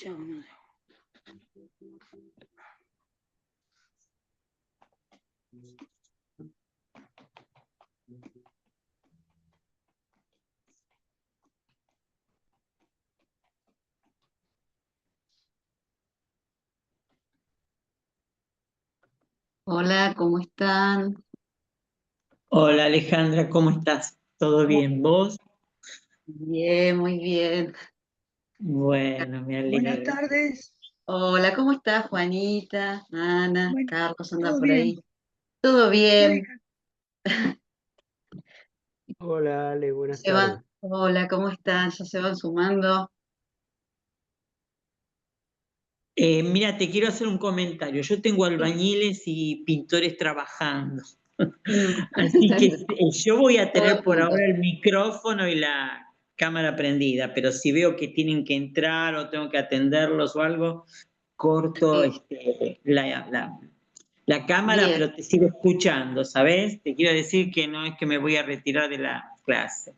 Chao. Hola, ¿cómo están? Hola Alejandra, ¿cómo estás? ¿Todo ¿Cómo- bien? ¿Vos? Bien, muy bien. Bueno, me Buenas alegro. tardes. Hola, ¿cómo estás, Juanita? Ana, Bueno, Carlos, anda todo por bien. ahí. ¿Todo bien? Aleja. Hola Ale, buenas Se van. tardes. Hola, ¿cómo están? ¿Ya se van sumando? Mira, te quiero hacer un comentario. Yo tengo Sí. albañiles y pintores trabajando. Mm. Así que yo voy a Todo tener por junto. ahora el micrófono y la cámara prendida, pero si veo que tienen que entrar o tengo que atenderlos o algo, corto Sí. la cámara, Bien. pero te sigo escuchando, ¿sabes? Te quiero decir que no es que me voy a retirar de la clase.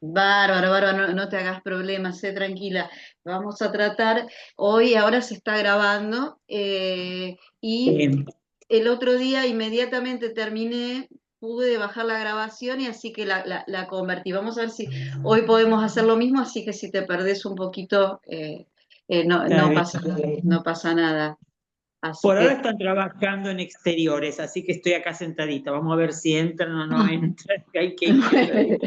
Bárbaro, bárbaro, no, no te hagas problemas, sé tranquila. Vamos a tratar, ahora se está grabando, y Eh, el otro día inmediatamente terminé, pude bajar la grabación y así que la convertí. Vamos a ver si hoy podemos hacer lo mismo, así que si te perdés un poquito, no, Está no bien. pasa, no pasa nada. Así Por ahora que están trabajando en exteriores, así que estoy acá sentadita. Vamos a ver si entran o no entran. Hay que ir.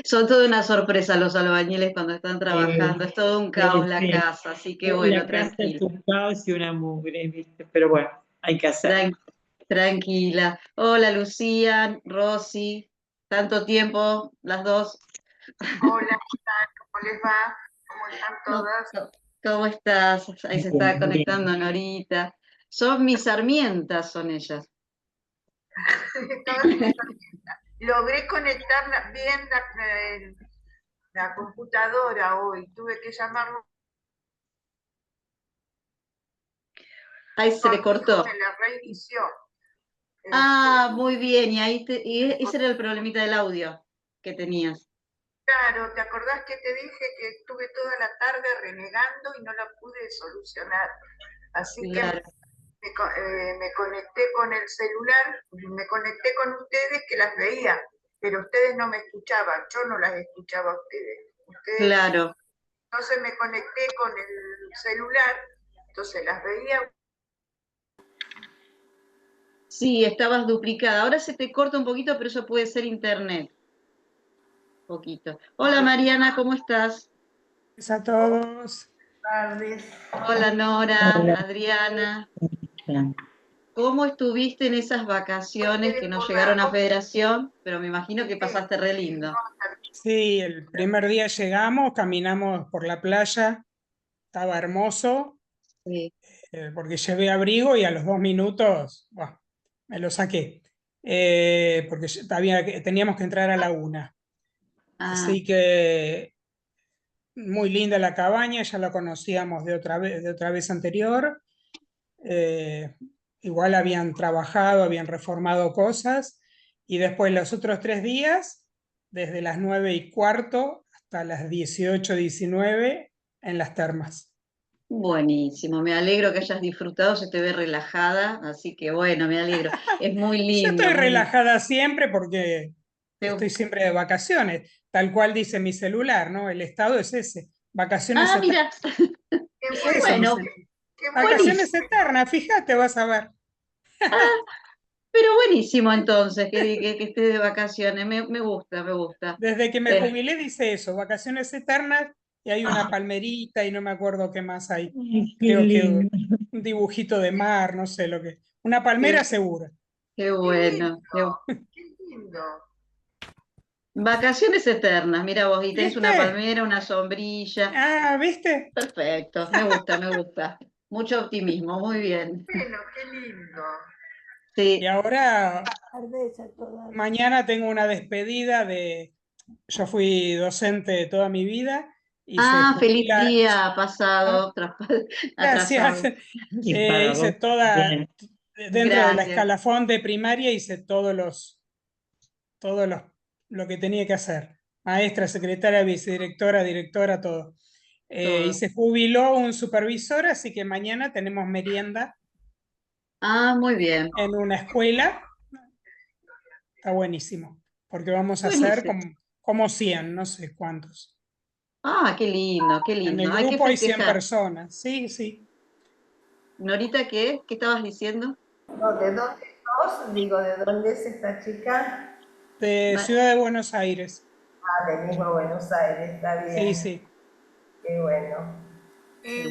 son toda una sorpresa los albañiles cuando están Eh, trabajando, es todo un caos la sí. casa, así que bueno, La casa es tranquila. un caos y una mugre, ¿viste? Pero bueno, hay que hacer. Tran- Tranquila. Hola Lucía, Rosy, tanto tiempo, las dos. Hola, ¿cómo les va? ¿Cómo están No, todas? no. ¿Cómo estás? Ahí se está Bien, bien. conectando Norita. Son mis sarmientas, son ellas. Todas mis- Logré conectar bien la computadora hoy. Tuve que llamarlo Ahí se a le mi hijo, cortó. me la reinició. Ah, muy bien. Y ese era el problemita del audio que tenías. Claro, ¿te acordás que te dije que estuve toda la tarde renegando y no la pude solucionar? Así que Claro. me conecté con el celular, me conecté con ustedes que las veía, pero ustedes no me escuchaban, yo no las escuchaba a ustedes. Claro. Entonces me conecté con el celular, entonces las veía. Sí, estabas duplicada. Ahora se te corta un poquito, pero eso puede ser internet. Poquito. Hola Mariana, ¿cómo estás? A todos. Tardes. Hola Nora, Hola. Adriana. ¿Cómo estuviste en esas vacaciones que no Por llegaron a la Federación? Pero me imagino que pasaste re lindo. Sí, el primer día llegamos, caminamos por la playa, estaba hermoso, Sí. porque llevé abrigo y a los 2 minutos, buah, me lo saqué, porque teníamos que entrar a la 1. Ah, Así que muy linda la cabaña, ya la conocíamos de otra vez anterior. eh, Igual habían trabajado, habían reformado cosas, y después los otros 3 días, desde las 9:15 hasta las 18:19 en las termas. buenísimo. Me alegro que hayas disfrutado, se te ve relajada, así que bueno, me alegro. Es muy Yo lindo, estoy muy lindo. relajada siempre porque Te- estoy siempre de vacaciones, tal cual dice mi celular, ¿no? El estado es ese, vacaciones Ah, eternas. mira. Qué Es bueno, eso, mi Bueno, celular. qué bueno. Vacaciones buenísimo. eternas, fíjate, vas a ver. Pero buenísimo entonces que estés de vacaciones. Me gusta, me gusta. Desde que me Eh, jubilé dice eso, vacaciones eternas, y hay una palmerita y no me acuerdo qué más hay. Ay, qué Creo que lindo. un dibujito de mar, no sé lo que. Una qué, palmera segura. qué Qué bueno. lindo, qué lindo. Vacaciones eternas, mira vos, y tenés una ¿Viste? palmera, una sombrilla. Ah, ¿viste? Perfecto, me gusta, me gusta. Mucho optimismo, muy bien. Bueno, qué lindo. Y Sí. ahora, mañana tengo una despedida de. Yo fui docente toda mi vida y se Ah, feliz jubila. día ¿No? pasado, Gracias. atrasado. Y para Hice vos toda, también. dentro de la Gracias. escalafón de primaria, hice todo lo que tenía que hacer. Maestra, secretaria, vicedirectora, directora, todo. Y se jubiló un supervisor, así que mañana tenemos merienda Ah, muy bien. en una escuela. Está buenísimo, porque vamos a hacer Buenísimo. como 100, no sé cuántos. Ah, qué lindo, qué En lindo. el Hay que grupo hay 100 festejar. personas, sí, sí. Norita, ¿qué? ¿Qué estabas diciendo? No, ¿de dónde sos? Digo, ¿de dónde es esta chica? De Ma- Ciudad de Buenos Aires, Ah, del mismo Buenos Aires, está sí, bien. sí. Qué bueno.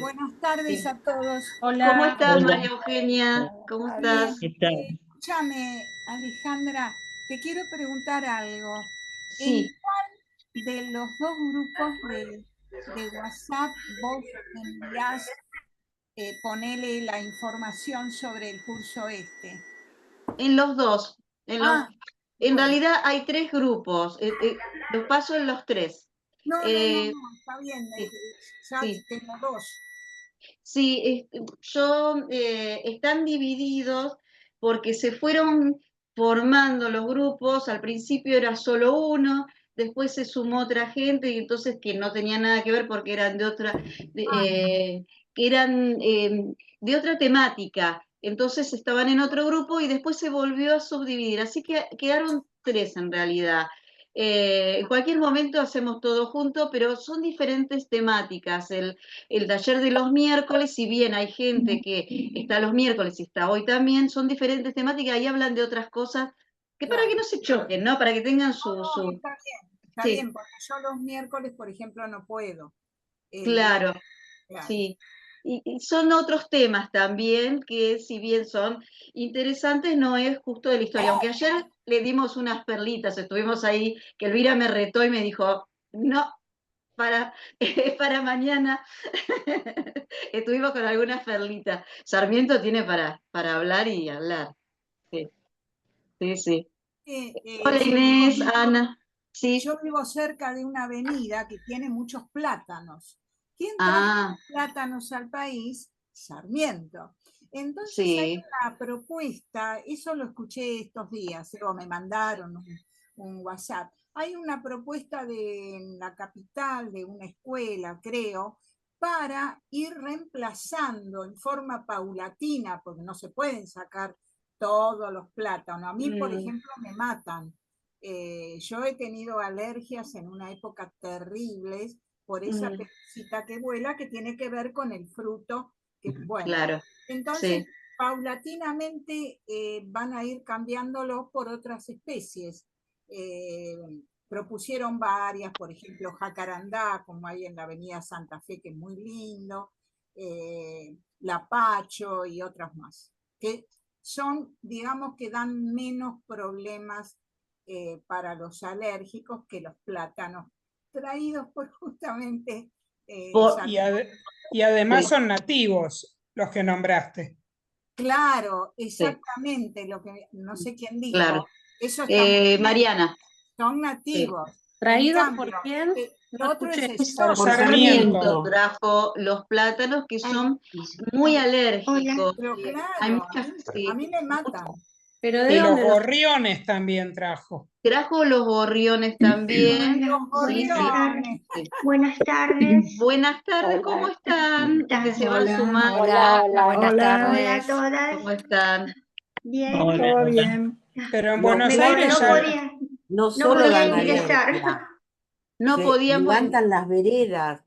Buenas tardes Sí. a todos. ¿Cómo Hola. estás, Hola, María Eugenia? ¿Cómo Bien, estás? ¿qué tal? escúchame, Alejandra, te quiero preguntar algo. ¿En Sí. cuál de los dos grupos de WhatsApp vos envías, ponele la información sobre el curso este? En los dos. Ah, En bueno. realidad hay 3 grupos. Los paso en los 3. No, Eh, está bien, sí, ya sí. tengo dos. Sí, están divididos porque se fueron formando los grupos. Al principio era solo uno, después se sumó otra gente y entonces que no tenía nada que ver porque eran que eran de otra temática. Entonces estaban en otro grupo y después se volvió a subdividir. Así que quedaron 3 en realidad. En cualquier momento hacemos todo junto, pero son diferentes temáticas. El taller de los miércoles, si bien hay gente que está los miércoles y está hoy también, son diferentes temáticas y hablan de otras cosas que para Claro. que no se choquen, ¿no? Para que tengan No, su... está Sí, bien, porque yo los miércoles, por ejemplo, no puedo. El día, claro, claro. sí. Y son otros temas también que si bien son interesantes, no es justo de la historia. Aunque ayer le dimos unas perlitas, estuvimos ahí, que Elvira me retó y me dijo, no, para, para mañana. Estuvimos con algunas perlitas. Sarmiento tiene para hablar y hablar. Sí, sí, sí. Hola Yo Inés, Ana. Sí. yo vivo cerca de una avenida que tiene muchos plátanos. ¿Quién trajo Ah, plátanos al país? Sarmiento. Entonces hay sí. una propuesta, eso lo escuché estos días, o me mandaron un WhatsApp. Hay una propuesta de la capital, de una escuela, creo, para ir reemplazando en forma paulatina, porque no se pueden sacar todos los plátanos. A mí, por Mm, ejemplo, me matan. Yo he tenido alergias en una época terribles por esa mm, perecita que vuela que tiene que ver con el fruto. Que, bueno, claro, entonces sí. paulatinamente van a ir cambiándolo por otras especies. Eh, Propusieron varias, por ejemplo, jacarandá, como hay en la avenida Santa Fe, que es muy lindo, lapacho y otras más, que son, digamos, que dan menos problemas para los alérgicos que los plátanos traídos por justamente Por- Y, Sarmiento. y además sí, son nativos los que nombraste. Claro, sí, exactamente lo que no sé quién claro. dijo. Eso está muy bien. Mariana, Son sí. nativos. En ¿Traídos por cambio, quién? lo No otro es escuché. Por exótico. Por Sarmiento. Sarmiento trajo los plátanos que son muy alérgicos. Pero Hay claro, muchas, a sí. mí me matan. ¿Pero de Y los dónde los gorriones también trajo. Trajo los gorriones también. Los Hola, Sí, buenas sí, gorriones. tardes. sí. Buenas tardes. Buenas tardes, ¿cómo ¿Cómo están? Que se van están? sumando. buenas Hola a tardes. todas. ¿Cómo están? Bien. Hola, Todo hola. bien. Pero en No, Buenos Me dijo que Aires no ya... podía, no no solo podía dan ingresar. alergia, No se podían porque levantan las veredas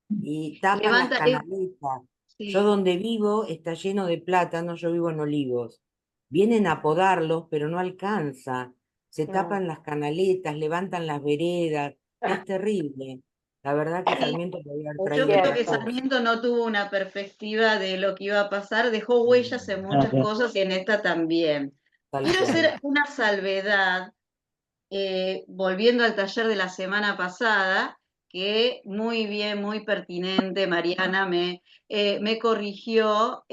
y tapan las levanta, canaletas. Yo sí, donde vivo está lleno de plátanos, yo vivo en Olivos. Vienen a podarlos, pero no alcanza. Se tapan las canaletas, levantan las veredas. Es terrible. La verdad que sí. Sarmiento podría haber Yo traído creo otra que cosa. Sarmiento no tuvo una perspectiva de lo que iba a pasar, dejó huellas en muchas Claro. cosas y en esta también. Tal Quiero cual. hacer una salvedad, volviendo al taller de la semana pasada, que muy bien, muy pertinente, Mariana me corrigió,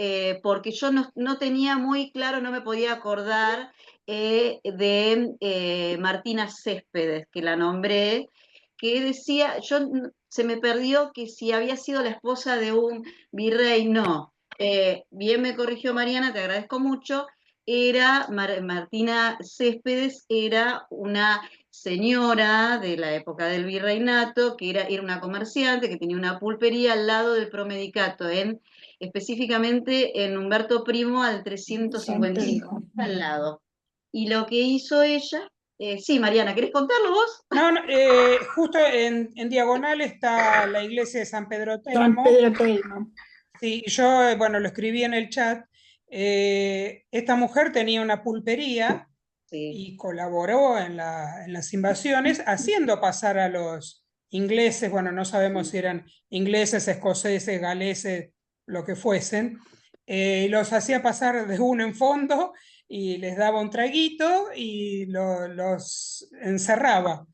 porque yo no tenía muy claro, no me podía acordar de Martina Céspedes, que la nombré, que decía, se me perdió que si había sido la esposa de un virrey, no. Bien me corrigió Mariana, te agradezco mucho. Martina Céspedes era una señora de la época del virreinato, que era una comerciante, que tenía una pulpería al lado del Promedicato, específicamente en Humberto Primo al 355, al lado. Y lo que hizo ella, sí, Mariana, ¿querés contarlo vos? No, no, justo en diagonal está la iglesia de San Pedro San Telmo. Pedro Telmo. Sí, yo, bueno, lo escribí en el chat. Esta mujer tenía una pulpería Sí, y colaboró en las invasiones, haciendo pasar a los ingleses, bueno, no sabemos si eran ingleses, escoceses, galeses, lo que fuesen, y los hacía pasar de uno en fondo y les daba un traguito y los encerraba.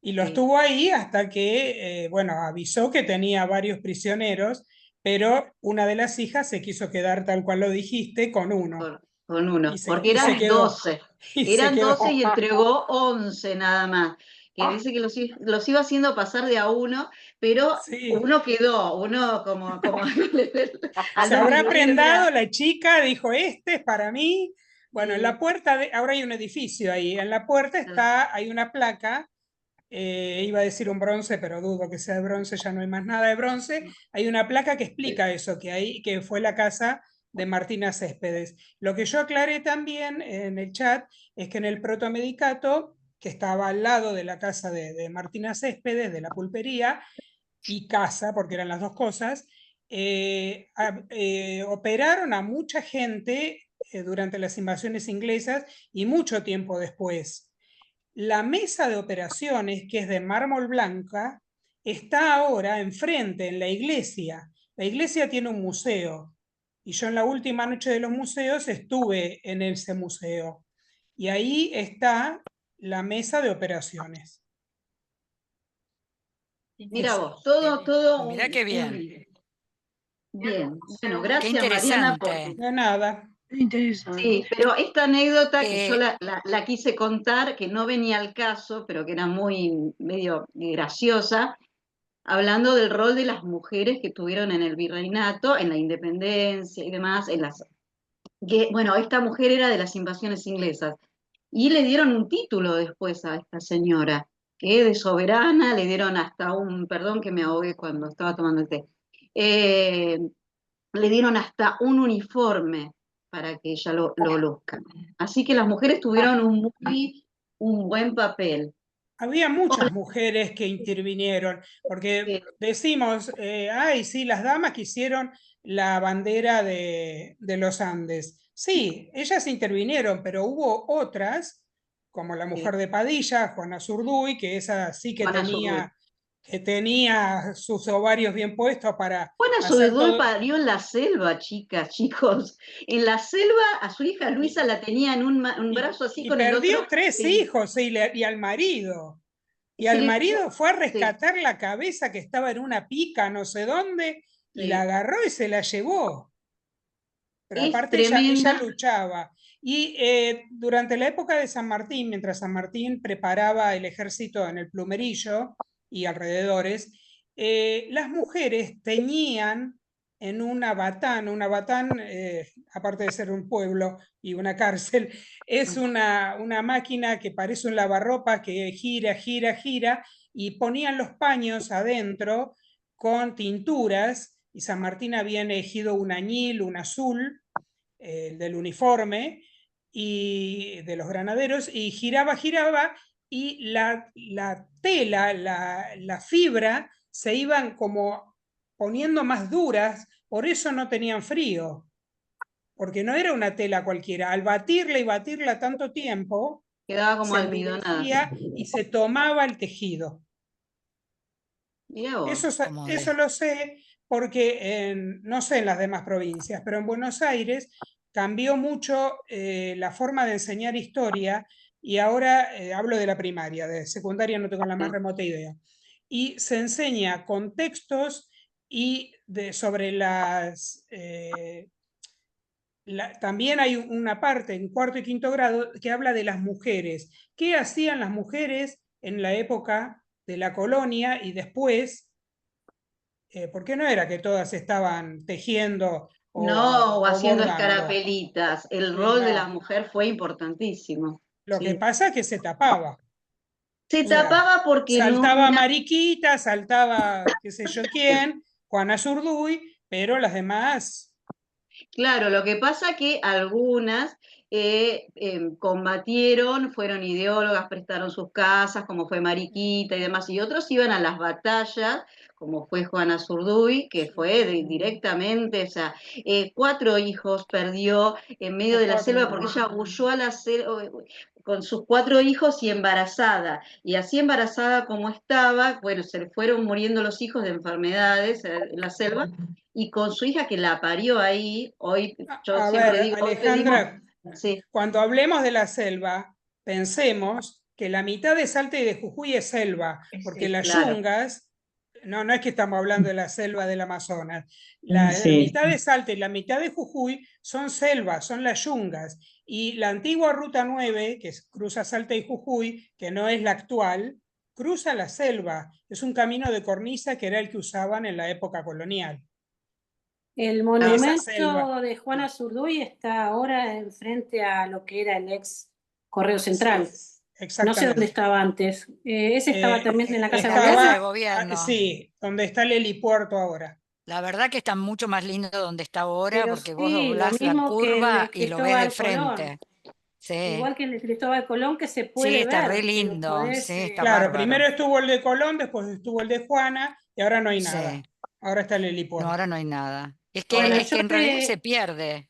Y los sí, tuvo ahí hasta que, bueno, avisó que tenía varios prisioneros, pero una de las hijas se quiso quedar tal cual lo dijiste, con uno. con uno, porque Y se eran quedó. 12. Y se Eran quedó. 12 y entregó 11 nada más. Que dice que los iba haciendo pasar de a uno, pero Sí. uno quedó, uno como Se Aldo habrá Rivero prendado era. la chica, dijo, este es para mí. Bueno, en Sí, la puerta, ahora hay un edificio ahí, en la puerta hay una placa, iba a decir un bronce, pero dudo que sea de bronce, ya no hay más nada de bronce. Hay una placa que explica eso, que fue la casa de Martina Céspedes. Lo que yo aclaré también en el chat es que en el protomedicato, que estaba al lado de la casa de Martina Céspedes, de la pulpería, y casa, porque eran las dos cosas, operaron a mucha gente durante las invasiones inglesas y mucho tiempo después. La mesa de operaciones, que es de mármol blanca, está ahora enfrente, en la iglesia. La iglesia tiene un museo y yo en la última noche de los museos estuve en ese museo y ahí está la mesa de operaciones. mira Eso. vos, todo Mirá qué bien. bien. Bueno, Qué gracias Mariana interesante. De nada. Interesante. Sí, pero esta anécdota que yo Eh, la quise contar, que no venía al caso, pero que era muy medio graciosa, hablando del rol de las mujeres que tuvieron en el virreinato, en la independencia y demás, bueno, esta mujer era de las invasiones inglesas, y le dieron un título después a esta señora, que de soberana, le dieron hasta perdón que me ahogué cuando estaba tomando el té, eh, le dieron hasta un uniforme para que ella lo luzca. Así que las mujeres tuvieron un buen papel. Había muchas mujeres que intervinieron, porque decimos, ay, sí, las damas que hicieron la bandera de los Andes. Sí, ellas intervinieron, pero hubo otras, como la mujer de Padilla, Juana Zurduy, que esa sí Juana Zurduy. que tenía sus ovarios bien puestos para Juana hacer Zurduy todo. parió en la selva, chicas, chicos. En la selva a su hija Luisa la tenía en un brazo así Y con el perdió otro. 3 hijos y al marido. Y Se al le, marido fue a sí, rescatar la cabeza que estaba en una pica, no sé dónde, y la sí. agarró y se la llevó. Pero Es aparte ella tremenda. luchaba. Y durante la época de San Martín, mientras San Martín preparaba el ejército en el Plumerillo y alrededores, las mujeres teñían en una batán, aparte de ser un pueblo y una cárcel, es una máquina que parece un lavarropas que gira, gira, gira, y ponían los paños adentro con tinturas, y San Martín había elegido un añil, un azul, el del uniforme y de los granaderos, y giraba, giraba, y la tela, la fibra, se iban como poniendo más duras, por eso no tenían frío, porque no era una tela cualquiera. Al batirla y batirla tanto tiempo, Quedaba como se almidonada. endurecía y se tomaba el tejido. Mirá vos. Eso lo sé porque no sé en las demás provincias, pero en Buenos Aires cambió mucho la forma de enseñar historia, y ahora hablo de la primaria, de secundaria no tengo la más remota idea. Y se enseña contextos y sobre también hay una parte en cuarto y quinto grado que habla de las mujeres. ¿Qué hacían las mujeres en la época de la colonia y después? Porque no era que todas estaban tejiendo No, o haciendo bordando. escarapelitas. El Sí, rol de no. la mujer fue importantísimo. Lo que Sí. pasa es que se tapaba. Se O sea, tapaba porque no, saltaba Mariquita, saltaba qué sé yo quién, Juana Zurduy, pero las demás, claro, lo que pasa que algunas combatieron, fueron ideólogas, prestaron sus casas, como fue Mariquita y demás, y otros iban a las batallas, como fue Juana Zurduy, que fue directamente, o sea, 4 hijos perdió en medio de la selva porque ella huyó a la selva con sus 4 hijos y embarazada, y así embarazada como estaba, bueno, se le fueron muriendo los hijos de enfermedades en la selva, y con su hija que la parió ahí, hoy yo a siempre ver, digo, hoy pedimos, Alejandra, sí, cuando hablemos de la selva, pensemos que la mitad de Salta y de Jujuy es selva, porque las claro, yungas, no es que estamos hablando de la selva del Amazonas, la Sí. mitad de Salta y la mitad de Jujuy son selvas, son las yungas, y la antigua Ruta 9, que cruza Salta y Jujuy, que no es la actual, cruza la selva, es un camino de cornisa que era el que usaban en la época colonial. El Esa selva. monumento de Juana Zurduy está ahora enfrente a lo que era el ex Correo Central. Sí, No sé dónde exactamente. estaba antes. Ese estaba también en la Casa de La Casa de Gobierno. Gobierno. Sí, donde está el helipuerto ahora. La verdad que está mucho más lindo donde está ahora, Pero porque vos sí, lo doblás la mismo que curva el y lo ves de Cristóbal Colón. frente. Sí, Igual que en el Cristóbal Colón, que se sí, puede está re ver, que lo lindo. podés, Sí, está Claro, bárbaro. primero estuvo el de Colón, después estuvo el de Juana y ahora no hay nada. Sí, Ahora está el no, helipuerto. ahora no hay nada. Bueno, Es yo que en realidad se te... pierde.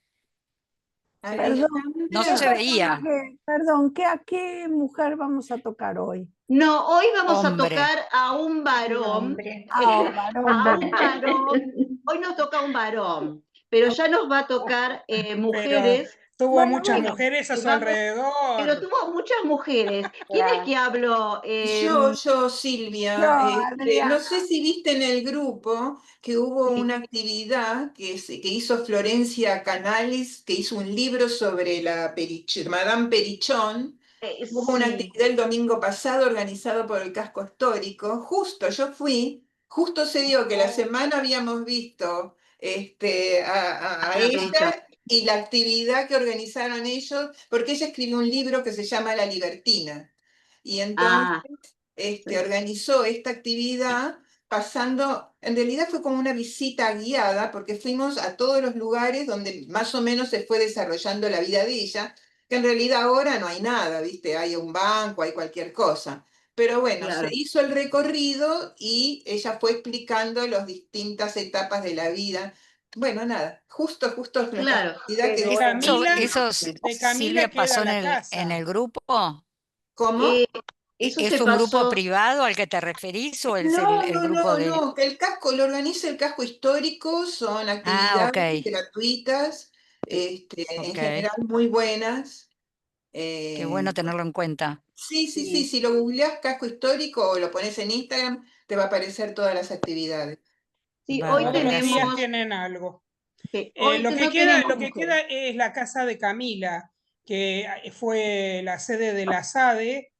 Perdón, No se perdón, veía. perdón, ¿a qué mujer vamos a tocar hoy? no, hoy vamos a Hombre. tocar a un Un varón, hombre. Ah, un a varón. un varón, hoy nos toca un varón, pero ya nos va a tocar Pero mujeres, tuvo Bueno, muchas bueno, mujeres a su vamos, pero alrededor. tuvo muchas mujeres. ¿Quién es que habló? Yo, Silvia, yo, no sé Adriana. si viste en el grupo que hubo Sí. una actividad que hizo Florencia Canales, que hizo un libro sobre Madame Perichón. Hubo una Sí. actividad el domingo pasado organizada por el Casco Histórico. Justo yo fui, justo se dio que la semana habíamos visto a Ana Perichón. ella y la actividad que organizaron ellos, porque ella escribió un libro que se llama La Libertina. Y entonces Ah, sí. organizó esta actividad pasando, en realidad fue como una visita guiada, porque fuimos a todos los lugares donde más o menos se fue desarrollando la vida de ella, que en realidad ahora no hay nada, ¿viste? Hay un banco, hay cualquier cosa. Pero bueno, Claro. se hizo el recorrido y ella fue explicando las distintas etapas de la vida. Bueno, nada, justo la Claro. casualidad que De dice Camila, Eso, de Camila Silvia, queda pasó la en casa. el grupo. ¿Cómo? Eso ¿Es se un grupo pasó. privado al que te referís o es No, el no, grupo no, de... no, que el casco lo organiza el casco histórico, son Ah, ok, actividades gratuitas, en ok. general muy buenas. Qué bueno Eh, tenerlo en cuenta. sí, si lo googleás casco histórico o lo pones en Instagram, te va a aparecer todas las actividades. Sí, hoy Bárbaro, Todos los días gracias. tienen algo. hoy Lo que no queda, tenemos lo que mujeres. queda es la casa de Camila, que fue la sede de la SADE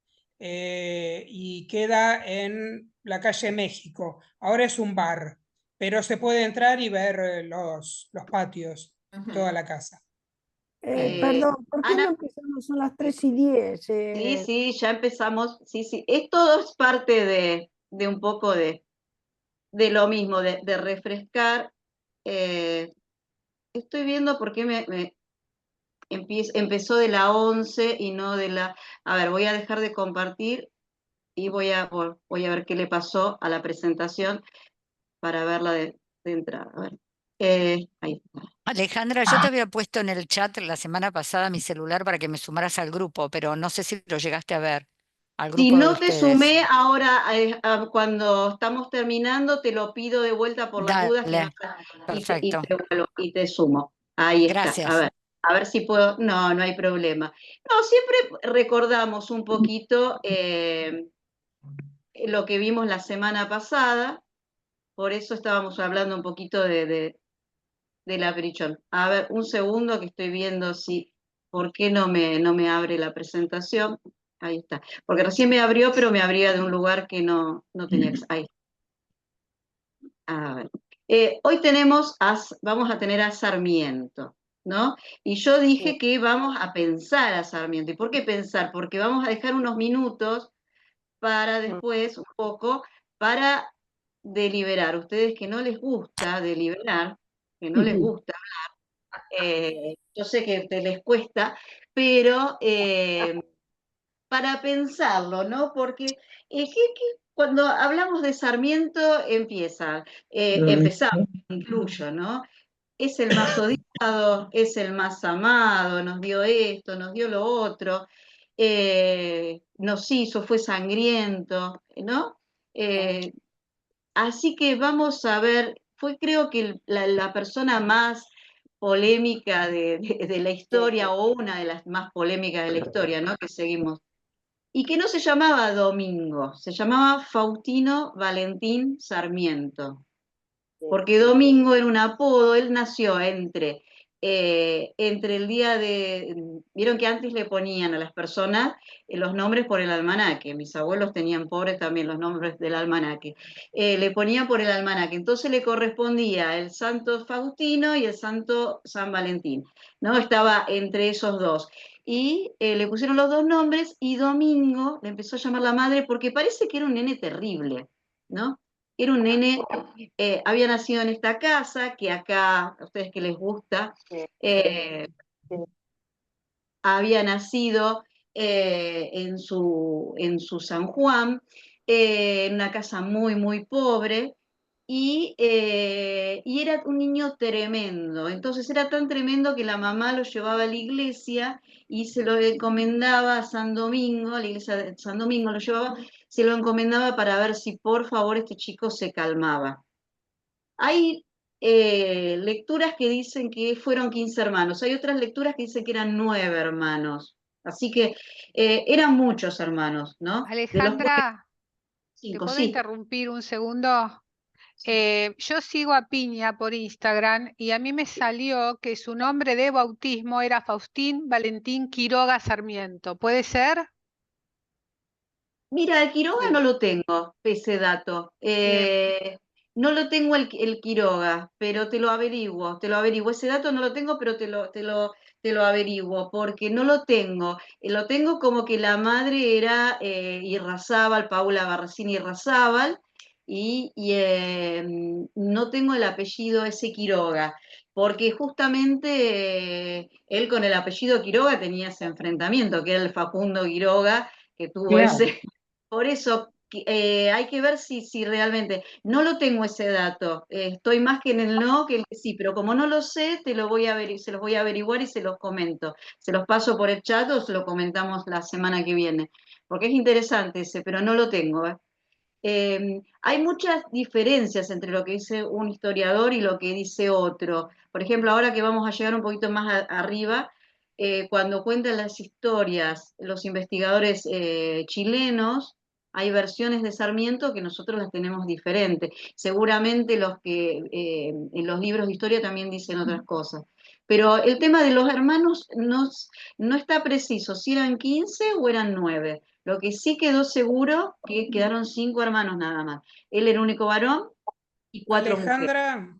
y queda en la calle México. Ahora es un bar, pero se puede entrar y ver los patios, Ujú. toda la casa. Perdón, ¿por qué Ana, no empezamos? Son las 3:10. sí, ya empezamos. Sí. Esto es parte de un poco de lo mismo, de refrescar. Estoy viendo por qué empezó de la 11 y no de la... A ver, voy a dejar de compartir y voy a ver qué le pasó a la presentación para verla de entrada. A ver. Ahí está. Alejandra, yo te había puesto en el chat la semana pasada mi celular para que me sumaras al grupo, pero no sé si lo llegaste a ver, al Si grupo de no te ustedes. sumé ahora, cuando estamos terminando, te lo pido de vuelta por las dudas que no, Dale, perfecto. y te sumo. Ahí está. Gracias. A ver si puedo. No, no hay problema. No, siempre recordamos un poquito lo que vimos la semana pasada, por eso estábamos hablando un poquito de la Perichón. A ver, un segundo que estoy viendo si, ¿por qué no me abre la presentación? Ahí está. Porque recién me abrió, pero me abría de un lugar que no tenía. Ahí. A ver. Hoy vamos a tener a Sarmiento, ¿no? Y yo dije que vamos a pensar a Sarmiento. ¿Y por qué pensar? Porque vamos a dejar unos minutos para después, un poco, para deliberar. Ustedes que no les gusta deliberar, que no les gusta yo sé que te les cuesta, pero para pensarlo, ¿no? Porque cuando hablamos de Sarmiento empezamos, incluyo, ¿no? Es el más odiado, es el más amado, nos dio esto, nos dio lo otro, nos hizo, fue sangriento, ¿no? Así que vamos a ver, fue creo que la persona más polémica de la historia, o una de las más polémicas de la historia, ¿no? Que seguimos. Y que no se llamaba Domingo, se llamaba Faustino Valentín Sarmiento, porque Domingo era un apodo, él nació entre el día vieron que antes le ponían a las personas los nombres por el almanaque, mis abuelos tenían pobres también los nombres del almanaque, le ponían por el almanaque, entonces le correspondía el santo Faustino y el santo San Valentín, ¿no? Estaba entre esos dos. Y le pusieron los dos nombres y Domingo le empezó a llamar la madre porque parece que era un nene terrible, ¿no? Era un nene, había nacido en esta casa, que acá, a ustedes que les gusta, había nacido en su San Juan, en una casa muy, muy pobre, y era un niño tremendo. Entonces era tan tremendo que la mamá lo llevaba a la iglesia y se lo encomendaba a San Domingo, a la iglesia de San Domingo lo llevaba, se lo encomendaba para ver si por favor este chico se calmaba. Hay lecturas que dicen que fueron 15 hermanos, hay otras lecturas que dicen que eran 9 hermanos, así que eran muchos hermanos, ¿no? De los cuales Alejandra, ¿te 5, puedo sí. interrumpir un segundo? Yo sigo a Piña por Instagram y a mí me salió que su nombre de bautismo era Faustín Valentín Quiroga Sarmiento. ¿Puede ser? Mira, el Quiroga no lo tengo, ese dato. No lo tengo el Quiroga, pero te lo averiguo, te lo averiguo. Ese dato no lo tengo, pero te lo averiguo, porque no lo tengo. Lo tengo como que la madre era Irrazábal, Paula Barracini Irrazábal, y no tengo el apellido ese Quiroga, porque justamente él con el apellido Quiroga tenía ese enfrentamiento, que era el Facundo Quiroga, que tuvo Claro. por eso hay que ver si realmente, no lo tengo ese dato, estoy más que en el no que en el que sí, pero como no lo sé, se los voy a averiguar y se los comento. Se los paso por el chat o se lo comentamos la semana que viene, porque es interesante ese, pero no lo tengo. Hay muchas diferencias entre lo que dice un historiador y lo que dice otro. Por ejemplo, ahora que vamos a llegar un poquito más arriba, cuando cuentan las historias los investigadores chilenos, hay versiones de Sarmiento que nosotros las tenemos diferentes. Seguramente los que en los libros de historia también dicen otras cosas. Pero el tema de los hermanos no está preciso si eran 15 o eran 9. Lo que sí quedó seguro que quedaron 5 hermanos nada más. Él era el único varón y 4 mujeres. Alejandra,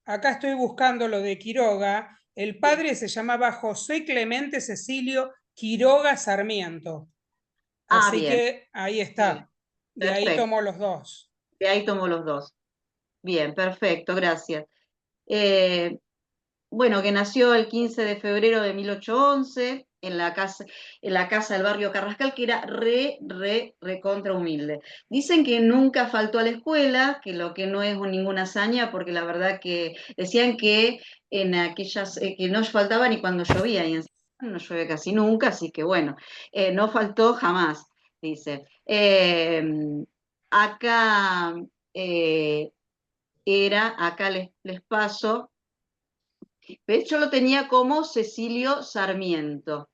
acá estoy buscando lo de Quiroga. El padre se llamaba José Clemente Cecilio Quiroga Sarmiento. Así Bien. que ahí está. De ahí Perfecto. tomó los dos. De ahí tomó los dos. Bien, perfecto, gracias. Bueno, que nació el 15 de febrero de 1811 en la casa del barrio Carrascal, que era recontra humilde. Dicen que nunca faltó a la escuela, que lo que no es ninguna hazaña, porque la verdad que decían que en aquellas, que no faltaba ni cuando llovía, y en San Juan no llueve casi nunca, así que bueno, no faltó jamás, dice. Acá acá les paso. ¿Ves? Yo lo tenía como Cecilio Sarmiento.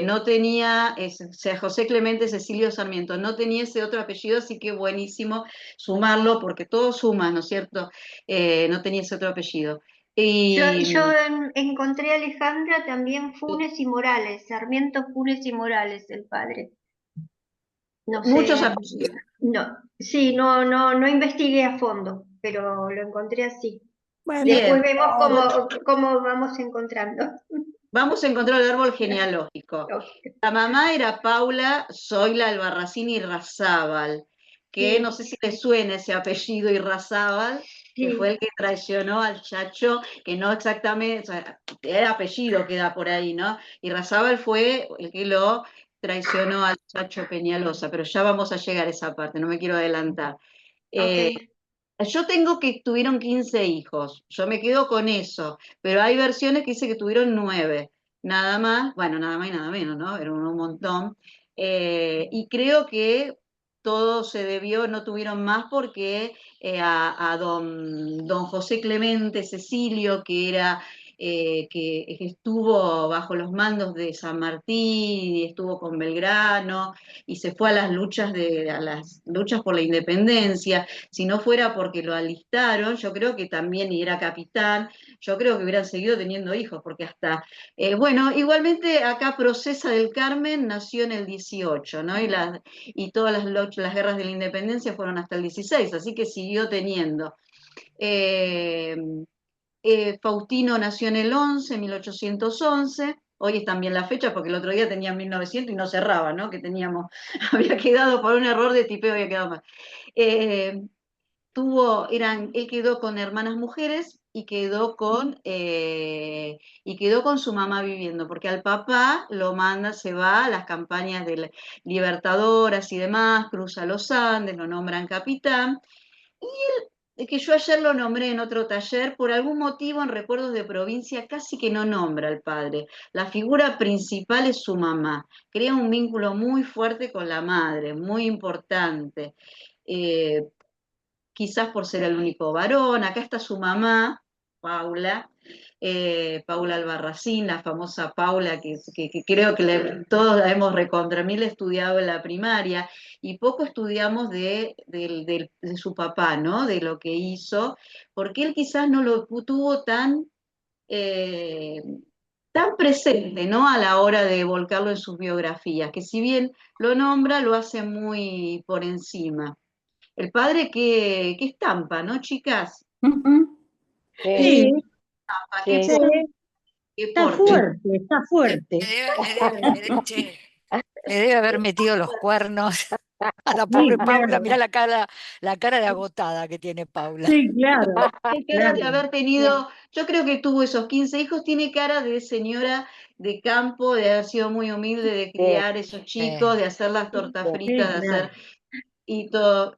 No tenía, o sea, José Clemente Cecilio Sarmiento, no tenía ese otro apellido, así que buenísimo sumarlo, porque todo suma, ¿no es cierto? No tenía ese otro apellido. Yo encontré a Alejandra también Funes y Morales, Sarmiento Funes y Morales, el padre. No Muchos sé. apellidos. No, sí, no investigué a fondo. pero lo encontré así. Bueno, Después Bien, vemos cómo vamos encontrando. vamos a encontrar el árbol genealógico. La mamá era Paula Zoila Albarracín Irrazábal, que Sí. no sé si le suena ese apellido Irrazábal, que Sí. fue el que traicionó al Chacho, que no exactamente, o sea, el apellido queda por ahí, ¿no? Irrazábal fue el que lo traicionó al Chacho Peñalosa, pero ya vamos a llegar a esa parte, no me quiero adelantar. Ok. Yo tengo que tuvieron 15 hijos, yo me quedo con eso, pero hay versiones que dice que tuvieron 9, nada más, bueno, nada más y nada menos, ¿no? Era un montón. Y creo que todo se debió, no tuvieron más porque a don José Clemente Cecilio, que era que estuvo bajo los mandos de San Martín y estuvo con Belgrano y se fue a las luchas por la independencia. Si no fuera porque lo alistaron, yo creo que también, y era capitán, yo creo que hubieran seguido teniendo hijos, porque hasta, bueno, igualmente acá Procesa del Carmen nació en el 18, ¿no? Y todas las guerras de la independencia fueron hasta el 16, así que siguió teniendo. Faustino nació en el 11, 1811. Hoy es también la fecha porque el otro día tenía 1900 y no cerraba, ¿no? Que teníamos, había quedado por un error de tipeo, había quedado mal. Él quedó con hermanas mujeres y quedó con su mamá viviendo, porque al papá lo manda, se va a las campañas de libertadoras y demás, cruza los Andes, lo nombran capitán, y él, que yo ayer lo nombré en otro taller, por algún motivo en Recuerdos de Provincia casi que no nombra al padre. La figura principal es su mamá, crea un vínculo muy fuerte con la madre, muy importante. Eh, Quizás por ser el único varón. Acá está su mamá, Paula, Paula Albarracín, la famosa Paula, que creo que todos la hemos recontra mil estudiado en la primaria, y poco estudiamos de su papá, ¿no? De lo que hizo, porque él quizás no lo tuvo eh, tan presente, ¿no? A la hora de volcarlo en sus biografías, que si bien lo nombra, lo hace muy por encima. El padre, qué estampa, ¿no, chicas? Sí, Estampa, qué sí. Está porte. fuerte, está fuerte. Le debe haber metido los cuernos a la Sí, pobre Paula. claro. Mirá la cara de agotada que tiene Paula. Sí, claro. Qué cara de Claro. haber tenido, yo creo que tuvo esos 15 hijos, tiene cara de señora de campo, de haber sido muy humilde, de criar esos chicos, de hacer las tortas fritas, de Sí, hacer claro. y todo.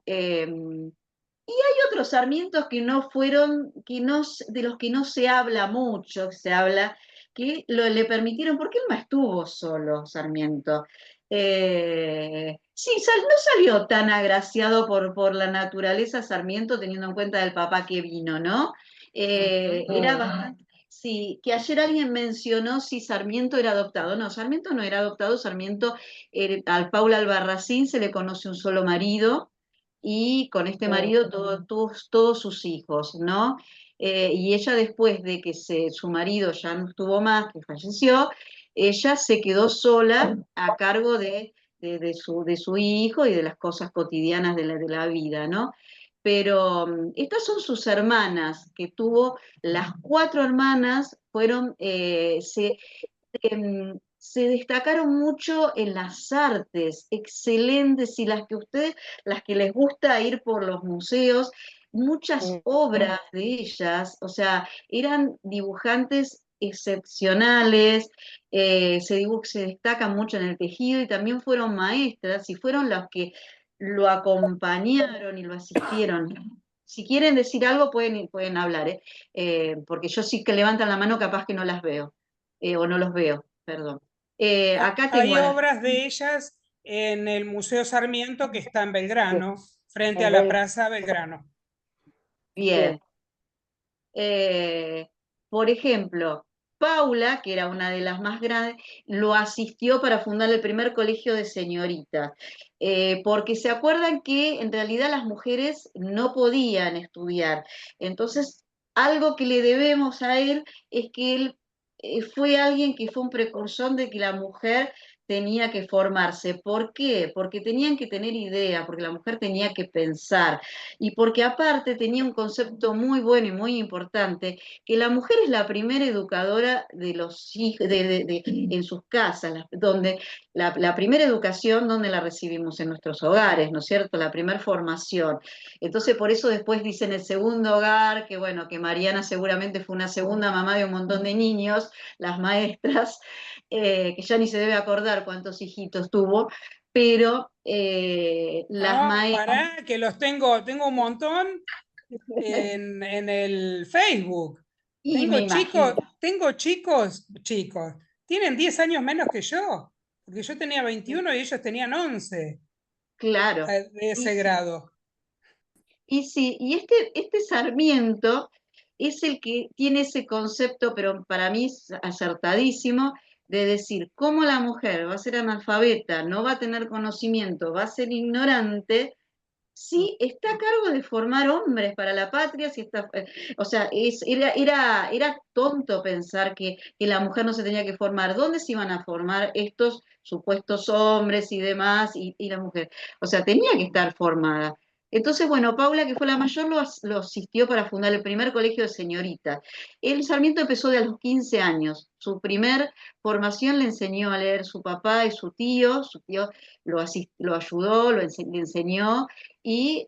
Y hay otros sarmientos que no fueron, de los que no se habla mucho, se habla, que le permitieron, porque él no estuvo solo, Sarmiento. Sí, no salió tan agraciado por la naturaleza Sarmiento, teniendo en cuenta del papá que vino, ¿no? Era bastante. Sí, que ayer alguien mencionó si Sarmiento era adoptado. No, Sarmiento no era adoptado, Sarmiento, al Paula Albarracín se le conoce un solo marido, y con este marido todos sus hijos, ¿no? Y ella, después de que su marido ya no estuvo más, que falleció, ella se quedó sola a cargo de su hijo y de las cosas cotidianas de la vida, ¿no? Pero estas son sus hermanas, que tuvo, las 4 hermanas fueron, se destacaron mucho en las artes, excelentes, y las que les gusta ir por los museos, muchas obras de ellas, o sea, eran dibujantes excepcionales, se destacan mucho en el tejido y también fueron maestras y fueron las que lo acompañaron y lo asistieron. Si quieren decir algo, pueden hablar, porque yo sí que levantan la mano, capaz que no las veo, o no los veo, perdón. Acá tengo Hay obras de ellas en el Museo Sarmiento, que está en Belgrano, frente a la Plaza Belgrano. Bien. Por ejemplo, Paula, que era una de las más grandes, lo asistió para fundar el primer colegio de señoritas, porque se acuerdan que en realidad las mujeres no podían estudiar. Entonces, algo que le debemos a él es que él fue alguien que fue un precursor de que la mujer tenía que formarse. ¿Por qué? Porque tenían que tener idea, porque la mujer tenía que pensar y porque aparte tenía un concepto muy bueno y muy importante, que la mujer es la primera educadora de los hijos, en sus casas, donde la primera educación, donde la recibimos en nuestros hogares, ¿no es cierto? La primera formación. Entonces, por eso después dicen el segundo hogar, que bueno, que Mariana seguramente fue una segunda mamá de un montón de niños, las maestras, que ya ni se debe acordar cuántos hijitos tuvo, pero las No, maestras... pará, que tengo un montón en el Facebook. Y me imagino. Tengo chicos, tienen 10 años menos que yo, porque yo tenía 21 y ellos tenían 11 Claro. de Y ese sí, grado. y sí, y este Sarmiento es el que tiene ese concepto, pero para mí es acertadísimo, de decir cómo la mujer va a ser analfabeta, no va a tener conocimiento, va a ser ignorante, sí está a cargo de formar hombres para la patria, si está, o sea, era tonto pensar que la mujer no se tenía que formar. ¿Dónde se iban a formar estos supuestos hombres y demás y la mujer? O sea, tenía que estar formada. Entonces, bueno, Paula, que fue la mayor, lo asistió para fundar el primer colegio de señoritas. El Sarmiento empezó de a los 15 años. Su primer formación le enseñó a leer su papá y su tío lo ayudó, le enseñó, y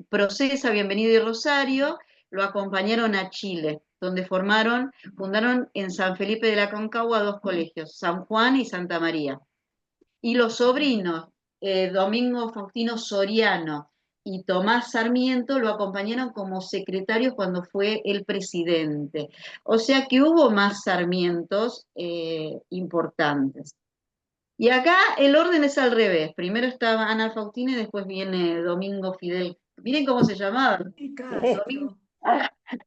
Procesa, Bienvenido y Rosario lo acompañaron a Chile, donde fundaron en San Felipe de la Concagua 2 colegios, San Juan y Santa María. Y los sobrinos, Domingo Faustino Soriano y Tomás Sarmiento, lo acompañaron como secretarios cuando fue el presidente. O sea que hubo más Sarmientos importantes. Y acá el orden es al revés. Primero estaba Ana Faustina y después viene Domingo Fidel. Miren cómo se llamaba. Domingo.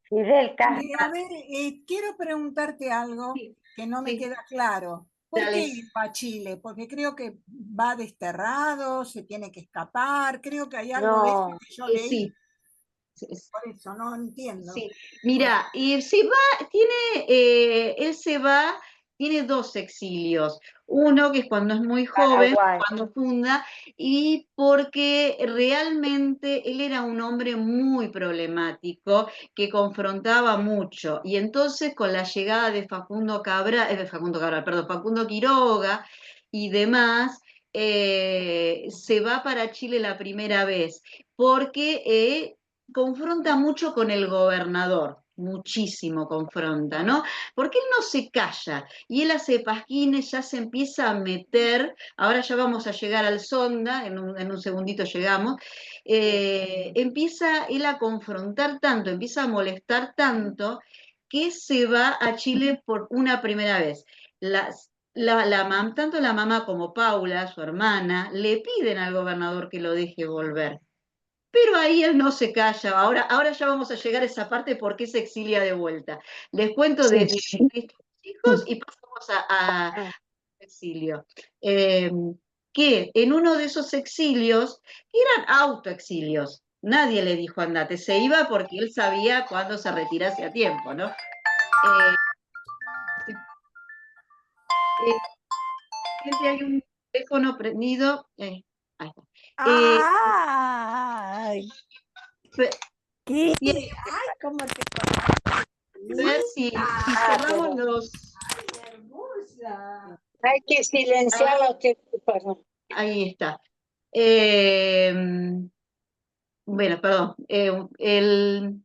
Fidel Castro. A ver, quiero preguntarte algo que no me queda claro. ¿Por Dale. qué va a Chile? Porque creo que va desterrado, se tiene que escapar, creo que hay algo de eso que yo leí. Sí. Por eso no entiendo. Sí, mira, y se va, él se va, tiene 2 exilios. Uno que es cuando es muy joven, Paraguay. cuando funda, y porque realmente él era un hombre muy problemático, que confrontaba mucho. Y entonces con la llegada de Facundo Quiroga y demás, se va para Chile la primera vez, porque confronta mucho con el gobernador, muchísimo confronta, ¿no? Porque él no se calla y él hace pasquines, ya se empieza a meter, ahora ya vamos a llegar al Sonda, en un segundito llegamos, empieza él a confrontar tanto, empieza a molestar tanto, que se va a Chile por una primera vez. Tanto la mamá como Paula, su hermana, le piden al gobernador que lo deje volver. Pero ahí él no se calla. Ahora ya vamos a llegar a esa parte porque se exilia de vuelta. Les cuento de estos chicos y pasamos a exilio. Que en uno de esos exilios, que eran autoexilios, nadie le dijo andate, se iba porque él sabía cuándo se retirase a tiempo, ¿no? Gente, hay un teléfono prendido. Ahí está. ¡Ay! ¿Qué? Y ¡Ay, cómo te a ver si cerramos los... Hay que silenciar los teléfonos. Ahí está. Bueno, perdón. Él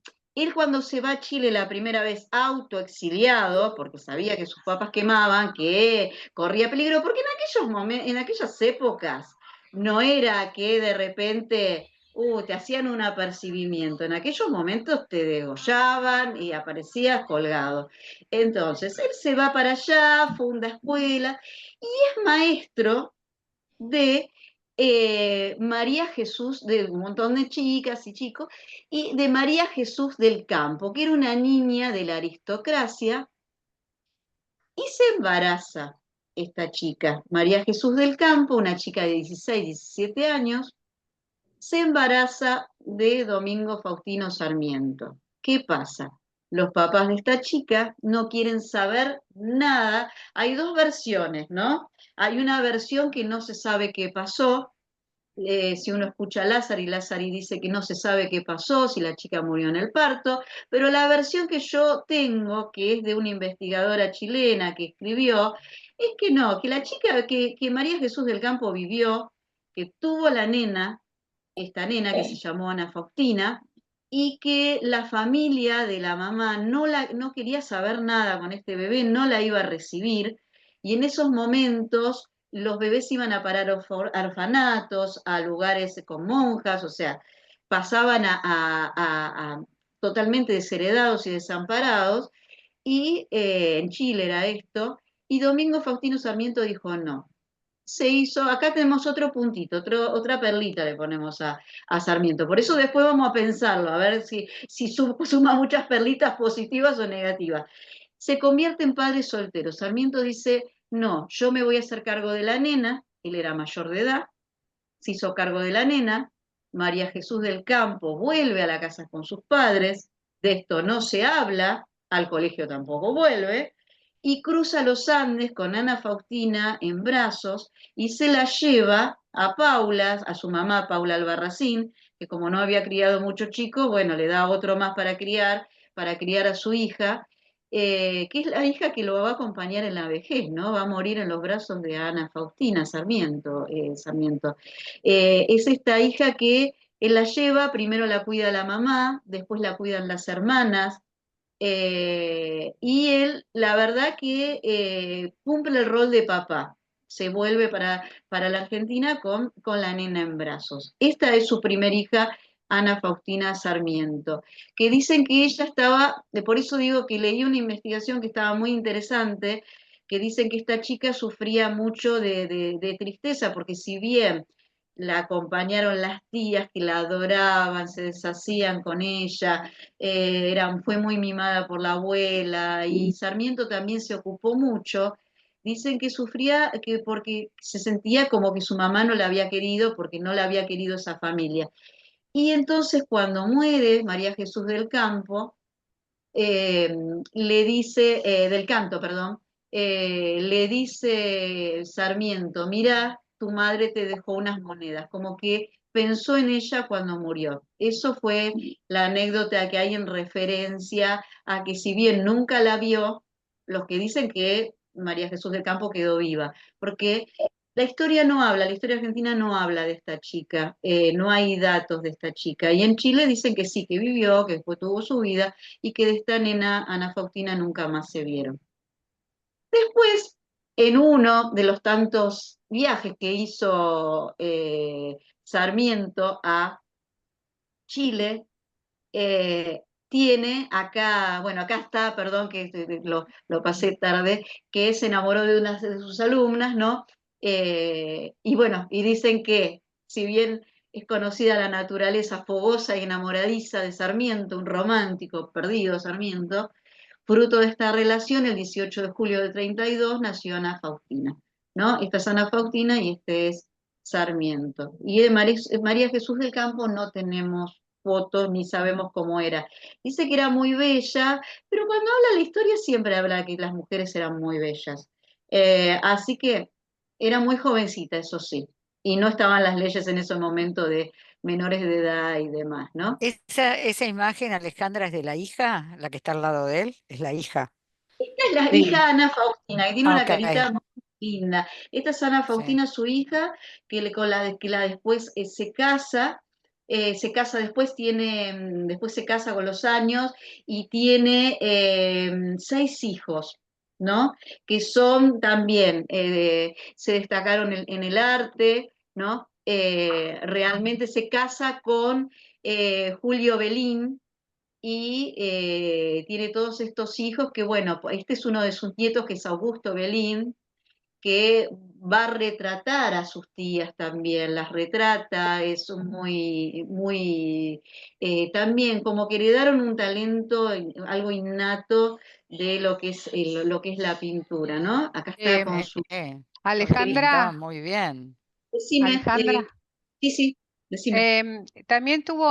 cuando se va a Chile la primera vez autoexiliado, porque sabía que sus papas quemaban, que corría peligro, porque en aquellas épocas no era que de repente te hacían un apercibimiento. En aquellos momentos te degollaban y aparecías colgado. Entonces, él se va para allá, funda escuela y es maestro de María Jesús, de un montón de chicas y chicos, y de María Jesús del Campo, que era una niña de la aristocracia, y se embaraza esta chica, María Jesús del Campo, una chica de 16, 17 años, se embaraza de Domingo Faustino Sarmiento. ¿Qué pasa? los papás de esta chica no quieren saber nada. Hay dos versiones, ¿no? Hay una versión que no se sabe qué pasó. Si uno escucha a Lázaro y dice que no se sabe qué pasó, si la chica murió en el parto, pero la versión que yo tengo, que es de una investigadora chilena que escribió, es que no, que la chica, que María Jesús del Campo vivió, que tuvo la nena, esta nena que se llamó Ana Faustina, y que la familia de la mamá no quería saber nada con este bebé, no la iba a recibir, y en esos momentos los bebés iban a parar a orfanatos, a lugares con monjas, o sea, pasaban a totalmente desheredados y desamparados, y en Chile era esto, y Domingo Faustino Sarmiento dijo no. Se hizo, acá tenemos otro puntito, otra perlita le ponemos a Sarmiento. Por eso después vamos a pensarlo, a ver si suma muchas perlitas positivas o negativas. Se convierte en padre soltero. Sarmiento dice, no, yo me voy a hacer cargo de la nena, él era mayor de edad, se hizo cargo de la nena, María Jesús del Campo vuelve a la casa con sus padres, de esto no se habla, al colegio tampoco vuelve, y cruza los Andes con Ana Faustina en brazos y se la lleva a Paula, a su mamá Paula Albarracín, que como no había criado mucho chico, bueno, le da otro más para criar a su hija, que es la hija que lo va a acompañar en la vejez, ¿no? Va a morir en los brazos de Ana Faustina Sarmiento. Es esta hija que él la lleva, primero la cuida la mamá, después la cuidan las hermanas, y él, la verdad que cumple el rol de papá, se vuelve para la Argentina con la nena en brazos. Esta es su primer hija, Ana Faustina Sarmiento, que dicen que ella estaba, por eso digo que leí una investigación que estaba muy interesante, que dicen que esta chica sufría mucho de tristeza, porque si bien la acompañaron las tías que la adoraban, se deshacían con ella, fue muy mimada por la abuela y Sarmiento también se ocupó mucho. Dicen que sufría porque se sentía como que su mamá no la había querido, porque no la había querido esa familia. Y entonces cuando muere María Jesús del Campo, le dice, del Canto, perdón, le dice Sarmiento, mira, tu madre te dejó unas monedas, como que pensó en ella cuando murió. Eso fue la anécdota que hay en referencia a que si bien nunca la vio, los que dicen que María Jesús del Campo quedó viva, porque la historia no habla, la historia argentina no habla de esta chica, no hay datos de esta chica. Y en Chile dicen que sí, que vivió, que después tuvo su vida y que de esta nena, Ana Faustina, nunca más se vieron. Después, en uno de los tantos viajes que hizo Sarmiento a Chile, tiene acá, bueno, acá está, perdón que lo pasé tarde, que se enamoró de una de sus alumnas, ¿no? Y bueno, y dicen que si bien es conocida la naturaleza fogosa y enamoradiza de Sarmiento, un romántico perdido Sarmiento, fruto de esta relación, el 18 de julio de 32 nació Ana Faustina, ¿no? Esta es Ana Faustina y este es Sarmiento. Y de María Jesús del Campo no tenemos fotos ni sabemos cómo era. Dice que era muy bella, pero cuando habla la historia siempre habla que las mujeres eran muy bellas. Así que era muy jovencita, eso sí, y no estaban las leyes en ese momento de menores de edad y demás, ¿no? Esa imagen, Alejandra, es de la hija, la que está al lado de él, es la hija. Esta es la Sí. hija Ana Faustina, que tiene una Ok, carita muy linda. Esta es Ana sí. Faustina, su hija, con la después se casa después, después se casa con los años y tiene 6 hijos, ¿no? Que son también, se destacaron en el arte, ¿no? Realmente se casa con Julio Belín, y tiene todos estos hijos que, bueno, este es uno de sus nietos, que es Augusto Belín, que va a retratar a sus tías también, las retrata, es también como que heredaron un talento, algo innato de lo que es la pintura, ¿no? Acá está con su... Alejandra, Pintaba muy bien. Decime, Alejandra, sí, decime. también tuvo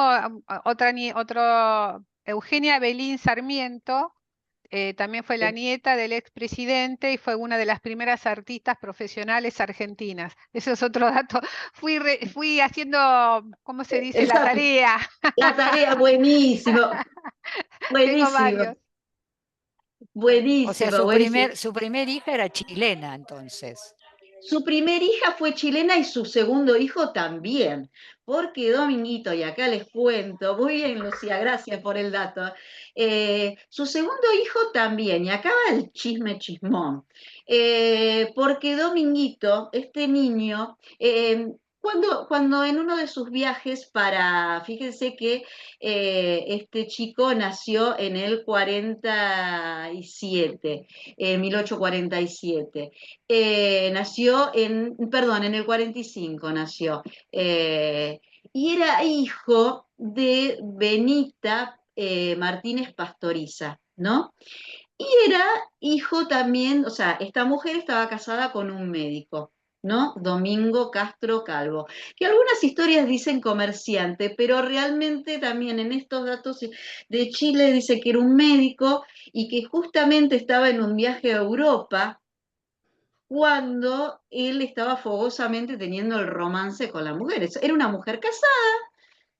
otro Eugenia Belín Sarmiento, también fue la nieta del expresidente y fue una de las primeras artistas profesionales argentinas. Eso es otro dato. Fui haciendo, ¿cómo se dice? La tarea. La tarea, buenísimo. Tengo Buenísimo. varios. O sea, Buenísimo, buenísimo. su primer hija era chilena, entonces. Su primer hija fue chilena y su segundo hijo también, porque Dominguito, y acá les cuento, muy bien Lucía, gracias por el dato, su segundo hijo también, y acá va el chisme chismón, porque Dominguito, este niño, cuando en uno de sus viajes fíjense que este chico nació en el 47, en 1847. Nació en el 45 nació, y era hijo de Benita Martínez Pastoriza, ¿no? Y era hijo también, o sea, esta mujer estaba casada con un médico, ¿no? Domingo Castro Calvo, que algunas historias dicen comerciante, pero realmente también en estos datos de Chile dice que era un médico y que justamente estaba en un viaje a Europa cuando él estaba fogosamente teniendo el romance con la mujer. Era una mujer casada,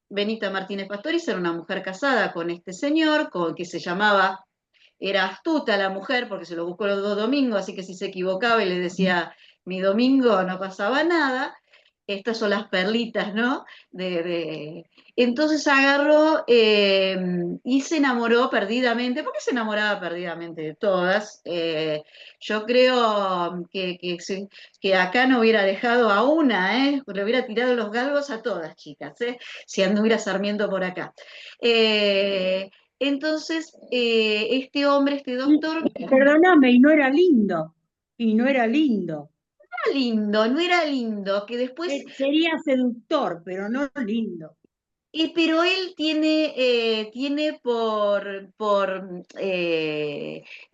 Benita Martínez Pastoriza era una mujer casada con este señor, que se llamaba, era astuta la mujer, porque se lo buscó los 2 domingos, así que si se equivocaba y le decía mi domingo no pasaba nada. Estas son las perlitas, ¿no? Entonces agarró y se enamoró perdidamente, porque se enamoraba perdidamente de todas. Yo creo que acá no hubiera dejado a una, le hubiera tirado los galgos a todas, chicas, si anduviera Sarmiento por acá. Entonces, este hombre, este doctor... Perdóname, y no era lindo. Y no era lindo. No era lindo, no era lindo, que después... Sería seductor, pero no lindo. Pero él tiene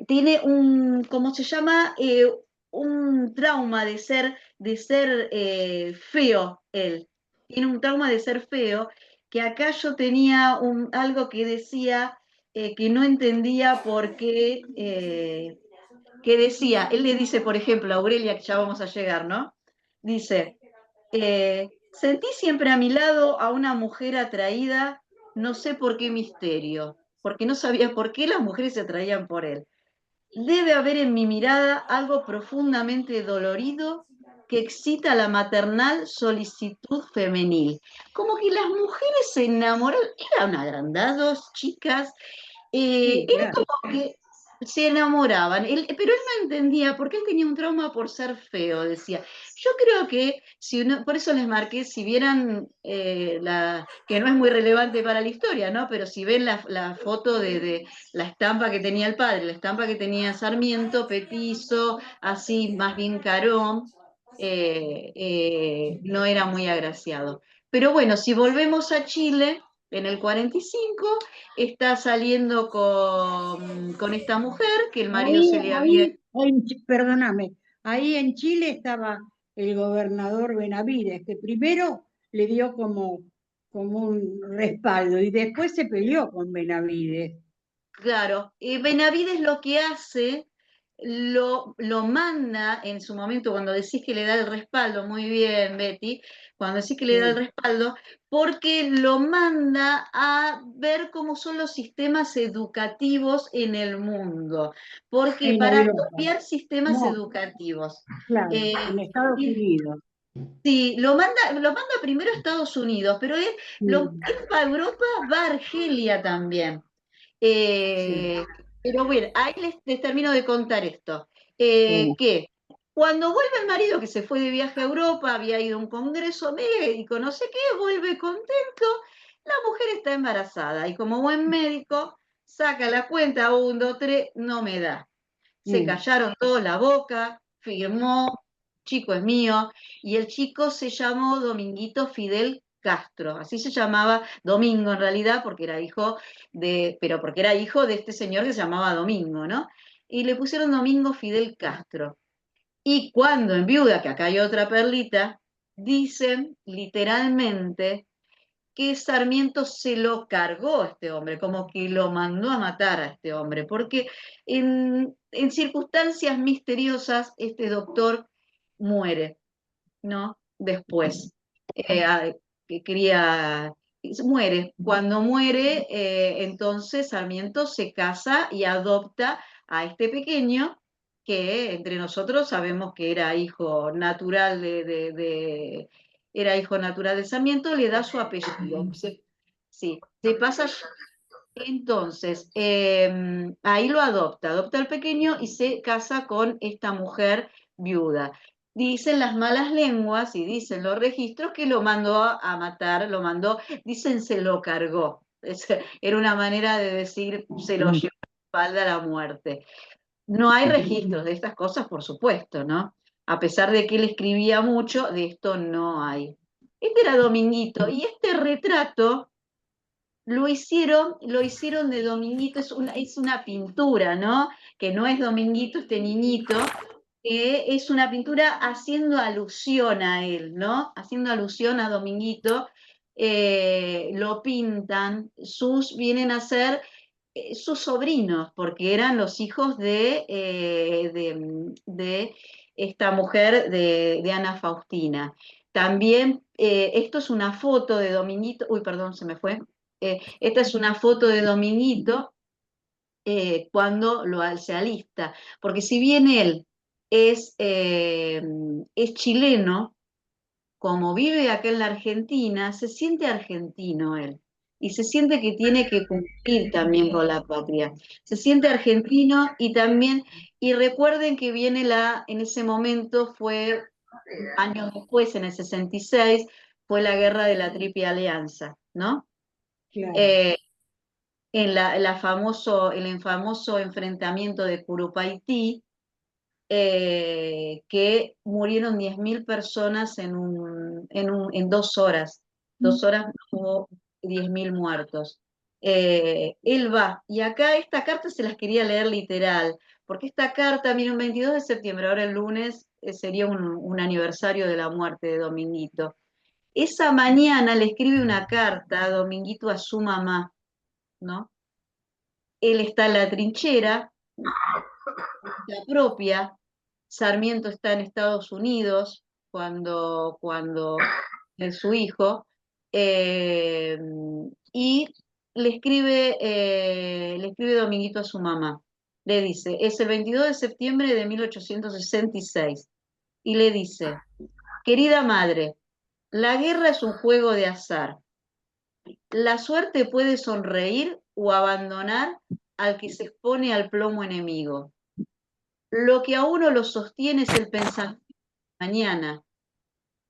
tiene un, ¿cómo se llama? Un trauma de ser feo, él. Tiene un trauma de ser feo, que acá yo tenía algo que decía que no entendía por qué, que decía, él le dice, por ejemplo, a Aurelia, que ya vamos a llegar, ¿no? Dice... sentí siempre a mi lado a una mujer atraída, no sé por qué misterio, porque no sabía por qué las mujeres se atraían por él. Debe haber en mi mirada algo profundamente dolorido que excita la maternal solicitud femenil. Como que las mujeres se enamoran, eran agrandados, chicas, era como que se enamoraban, pero él no entendía porque él tenía un trauma por ser feo, decía. Yo creo que, por eso les marqué, si vieran, que no es muy relevante para la historia, ¿no? Pero si ven la foto de la estampa que tenía el padre, la estampa que tenía Sarmiento, petizo, así más bien carón, no era muy agraciado. Pero bueno, si volvemos a Chile, en el 45 está saliendo con esta mujer que el marido se le había... Perdóname, ahí en Chile estaba el gobernador Benavides, que primero le dio como un respaldo y después se peleó con Benavides. Claro, Benavides lo que hace, lo manda en su momento, cuando decís que le da el respaldo, muy bien, Betty, cuando decís que le da el respaldo, porque lo manda a ver cómo son los sistemas educativos en el mundo, porque para copiar sistemas educativos. Claro, en Estados Unidos. Sí, lo manda primero a Estados Unidos, pero él va a Europa, va a Argelia también. Pero bueno, ahí les termino de contar esto. Que cuando vuelve el marido, que se fue de viaje a Europa, había ido a un congreso médico, no sé qué, vuelve contento, la mujer está embarazada y como buen médico saca la cuenta, 1, 2, 3, no me da. Se callaron todos la boca, firmó, chico es mío, y el chico se llamó Dominguito Fidel Castro, así se llamaba Domingo en realidad, porque era hijo porque era hijo de este señor que se llamaba Domingo, ¿no? Y le pusieron Domingo Fidel Castro. Y cuando en viuda, que acá hay otra perlita, dicen literalmente que Sarmiento se lo cargó a este hombre, como que lo mandó a matar a este hombre, porque en circunstancias misteriosas este doctor muere, ¿no? Después, que quería, muere. Cuando muere, entonces Sarmiento se casa y adopta a este pequeño, que entre nosotros sabemos que era hijo natural era hijo natural de Sarmiento, le da su apellido. Sí, se pasa. Entonces, ahí lo adopta al pequeño y se casa con esta mujer viuda. Dicen las malas lenguas y dicen los registros que lo mandó a matar, dicen se lo cargó. Era una manera de decir se lo llevó a la espalda a la muerte. No hay registros de estas cosas, por supuesto, ¿no? A pesar de que él escribía mucho, de esto no hay. Este era Dominguito, y este retrato lo hicieron de Dominguito, es una pintura, ¿no? Que no es Dominguito, este niñito, que es una pintura haciendo alusión a él, ¿no? Haciendo alusión a Dominguito, lo pintan, vienen a ser sus sobrinos, porque eran los hijos de esta mujer de Ana Faustina. También, esto es una foto de Dominguito, uy, perdón, se me fue. Esta es una foto de Dominguito cuando se alista, porque si bien él es chileno, como vive acá en la Argentina, se siente argentino él, y se siente que tiene que cumplir también con la patria. Se siente argentino y también, y recuerden que en ese momento fue, años después, en el 66, fue la guerra de la Triple Alianza, ¿no? Claro. En el famoso enfrentamiento de Curupaytí, que murieron 10.000 personas en 2 horas. 2 horas hubo 10.000 muertos. Él va, y acá esta carta se las quería leer literal, porque esta carta, miren, 22 de septiembre, ahora el lunes, sería un aniversario de la muerte de Dominguito. Esa mañana le escribe una carta a Dominguito a su mamá, ¿no? Él está en la trinchera, la propia. Sarmiento está en Estados Unidos cuando es su hijo, y le escribe Dominguito a su mamá. Le dice, es el 22 de septiembre de 1866, y le dice, querida madre, la guerra es un juego de azar. La suerte puede sonreír o abandonar al que se expone al plomo enemigo. Lo que a uno lo sostiene es el pensamiento de mañana,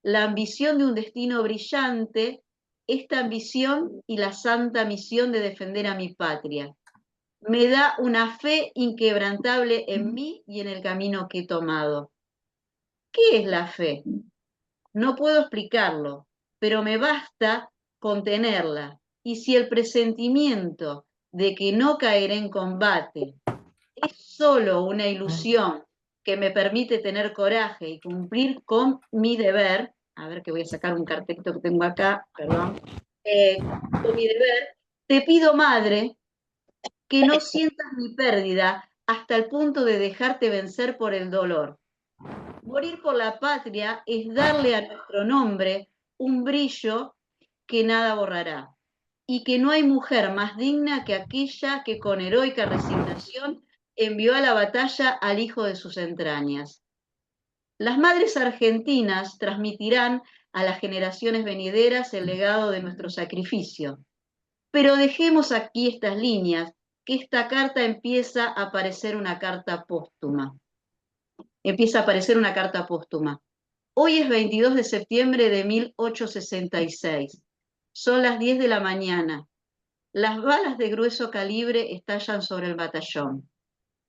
la ambición de un destino brillante, esta ambición y la santa misión de defender a mi patria. Me da una fe inquebrantable en mí y en el camino que he tomado. ¿Qué es la fe? No puedo explicarlo, pero me basta con tenerla. Y si el presentimiento de que no caeré en combate es solo una ilusión que me permite tener coraje y cumplir con mi deber, a ver que voy a sacar un cartelito que tengo acá, perdón, con mi deber, te pido, madre, que no sientas mi pérdida hasta el punto de dejarte vencer por el dolor. Morir por la patria es darle a nuestro nombre un brillo que nada borrará, y que no hay mujer más digna que aquella que con heroica resignación envió a la batalla al hijo de sus entrañas. Las madres argentinas transmitirán a las generaciones venideras el legado de nuestro sacrificio. Pero dejemos aquí estas líneas, que esta carta empieza a parecer una carta póstuma. Empieza a aparecer una carta póstuma. Hoy es 22 de septiembre de 1866. Son las 10 de la mañana. Las balas de grueso calibre estallan sobre el batallón.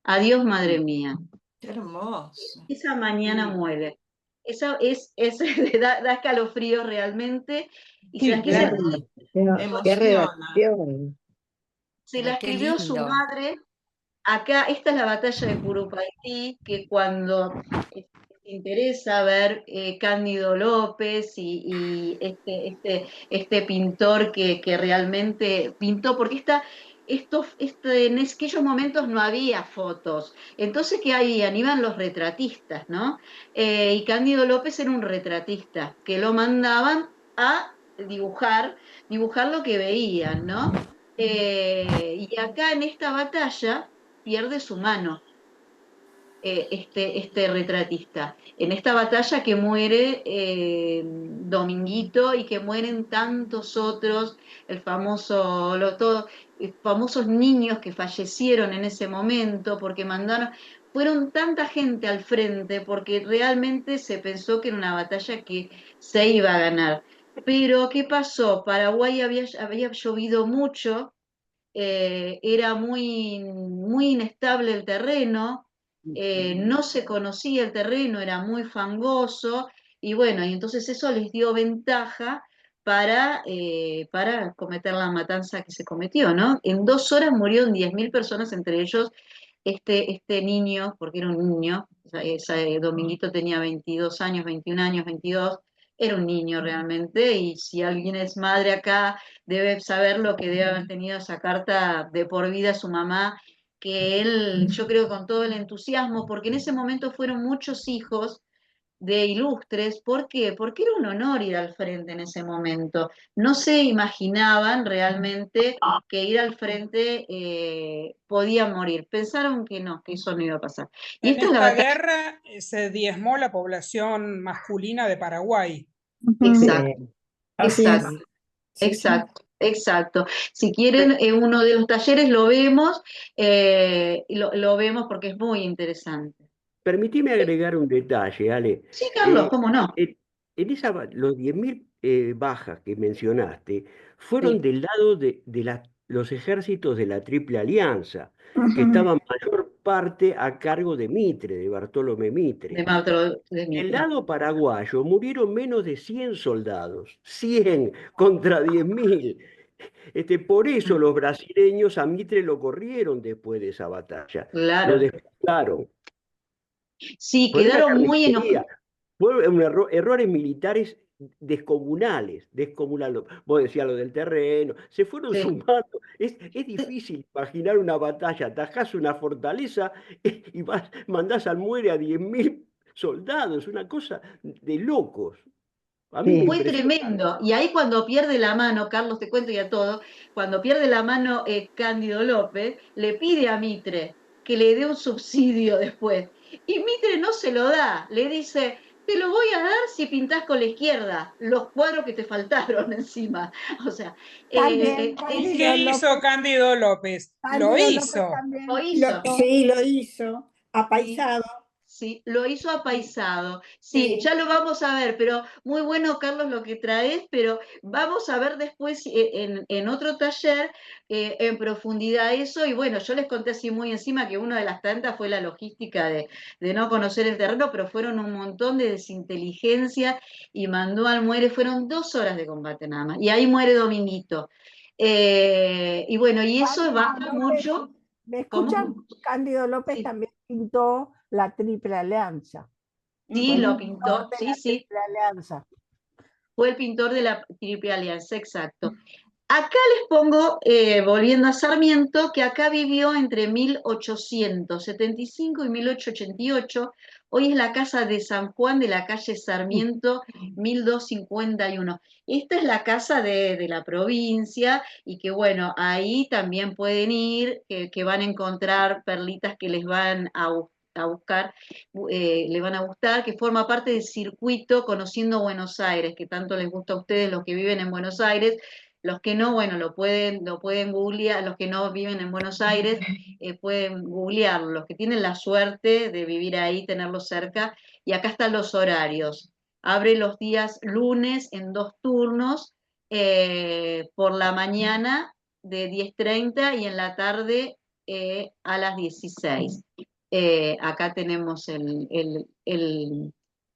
Adiós, madre mía. Qué hermoso. Esa mañana muere. Esa da escalofríos realmente. Y Sí, se las claro. Qué redacción. se la escribió su madre. Acá, esta es la batalla de Curupaytí, que cuando interesa ver Cándido López y este pintor que realmente pintó, porque en aquellos momentos no había fotos. Entonces, ¿qué habían? Iban los retratistas, ¿no? Y Cándido López era un retratista, que lo mandaban a dibujar lo que veían, ¿no? Y acá en esta batalla pierde su mano este retratista. En esta batalla que muere Dominguito y que mueren tantos otros, el famoso, famosos niños que fallecieron en ese momento porque fueron tanta gente al frente porque realmente se pensó que era una batalla que se iba a ganar. Pero, ¿qué pasó? Paraguay había llovido mucho, era muy inestable el terreno, no se conocía el terreno, era muy fangoso, y bueno, y entonces eso les dio ventaja para cometer la matanza que se cometió, ¿no? En 2 horas murieron 10.000 personas, entre ellos este niño, porque era un niño, Dominguito tenía 22 años, 21 años, 22, era un niño realmente, y si alguien es madre acá, debe saber lo que debe haber tenido esa carta de por vida a su mamá, que él, yo creo con todo el entusiasmo, porque en ese momento fueron muchos hijos de ilustres. ¿Por qué? Porque era un honor ir al frente en ese momento. No se imaginaban realmente que ir al frente podía morir. Pensaron que no, que eso no iba a pasar. Y En esta es la esta batalla. guerra se diezmó la población masculina de Paraguay. Exacto, Así es. exacto, Sí, sí. exacto. Si quieren, uno de los talleres lo vemos, lo vemos porque es muy interesante. Permitime agregar un detalle, Ale. Sí, Carlos, Eh, ¿cómo no? los 10.000 bajas que mencionaste fueron Sí, del lado de los ejércitos de la Triple Alianza, que Ujú. estaban mayor parte a cargo de Mitre, de Bartolomé Mitre. de Mauro de Del Mitre. lado paraguayo murieron menos de 100 soldados, 100 contra 10.000. Por eso los brasileños a Mitre lo corrieron después de esa batalla, lo Claro. desplazaron. Sí, Fue una quedaron muy carnicería, enojados. fue errores militares descomunales, descomunales. Vos decías lo del terreno, se fueron Sí. sumando. Es difícil imaginar una batalla, atajás una fortaleza y mandás al muere a 10.000 soldados, una cosa de locos. A mí me Fue impresiona. tremendo. Y ahí cuando pierde la mano, Carlos, te cuento ya todo, cuando pierde la mano Cándido López, le pide a Mitre que le dé un subsidio después. Y Mitre no se lo da, le dice, te lo voy a dar si pintás con la izquierda, los cuadros que te faltaron encima. O sea, También ¿Qué hizo Cándido López? Lo Cándido López hizo. también lo hizo. Sí, lo hizo. Sí, Apaisado. sí, lo hizo apaisado. Sí, Sí. ya lo vamos a ver, pero muy bueno, Carlos, lo que traes, pero vamos a ver después en otro taller en profundidad eso. Y bueno, yo les conté así muy encima que una de las tantas fue la logística de no conocer el terreno, pero fueron un montón de desinteligencia y mandó al muere, fueron 2 horas de combate nada más. Y ahí muere Dominguito. Y bueno, y eso Cándido baja López, mucho. ¿me escuchan? ¿Cómo? Cándido López Sí. también pintó la Triple Alianza. Sí, Fue el lo pintor pintó, de sí, la sí. Triple Alianza. Fue el pintor de la Triple Alianza, exacto. Acá les pongo, volviendo a Sarmiento, que acá vivió entre 1875 y 1888. Hoy es la casa de San Juan de la calle Sarmiento, 1251. Esta es la casa de la provincia y que bueno, ahí también pueden ir, que van a encontrar perlitas que les van a buscar, le van a gustar, que forma parte del circuito Conociendo Buenos Aires, que tanto les gusta a ustedes los que viven en Buenos Aires. Los que no, bueno, lo pueden googlear, los que no viven en Buenos Aires pueden googlearlo, los que tienen la suerte de vivir ahí, tenerlo cerca, y acá están los horarios. Abre los días lunes en 2 turnos, por la mañana de 10:30 y en la tarde a las 16. Acá tenemos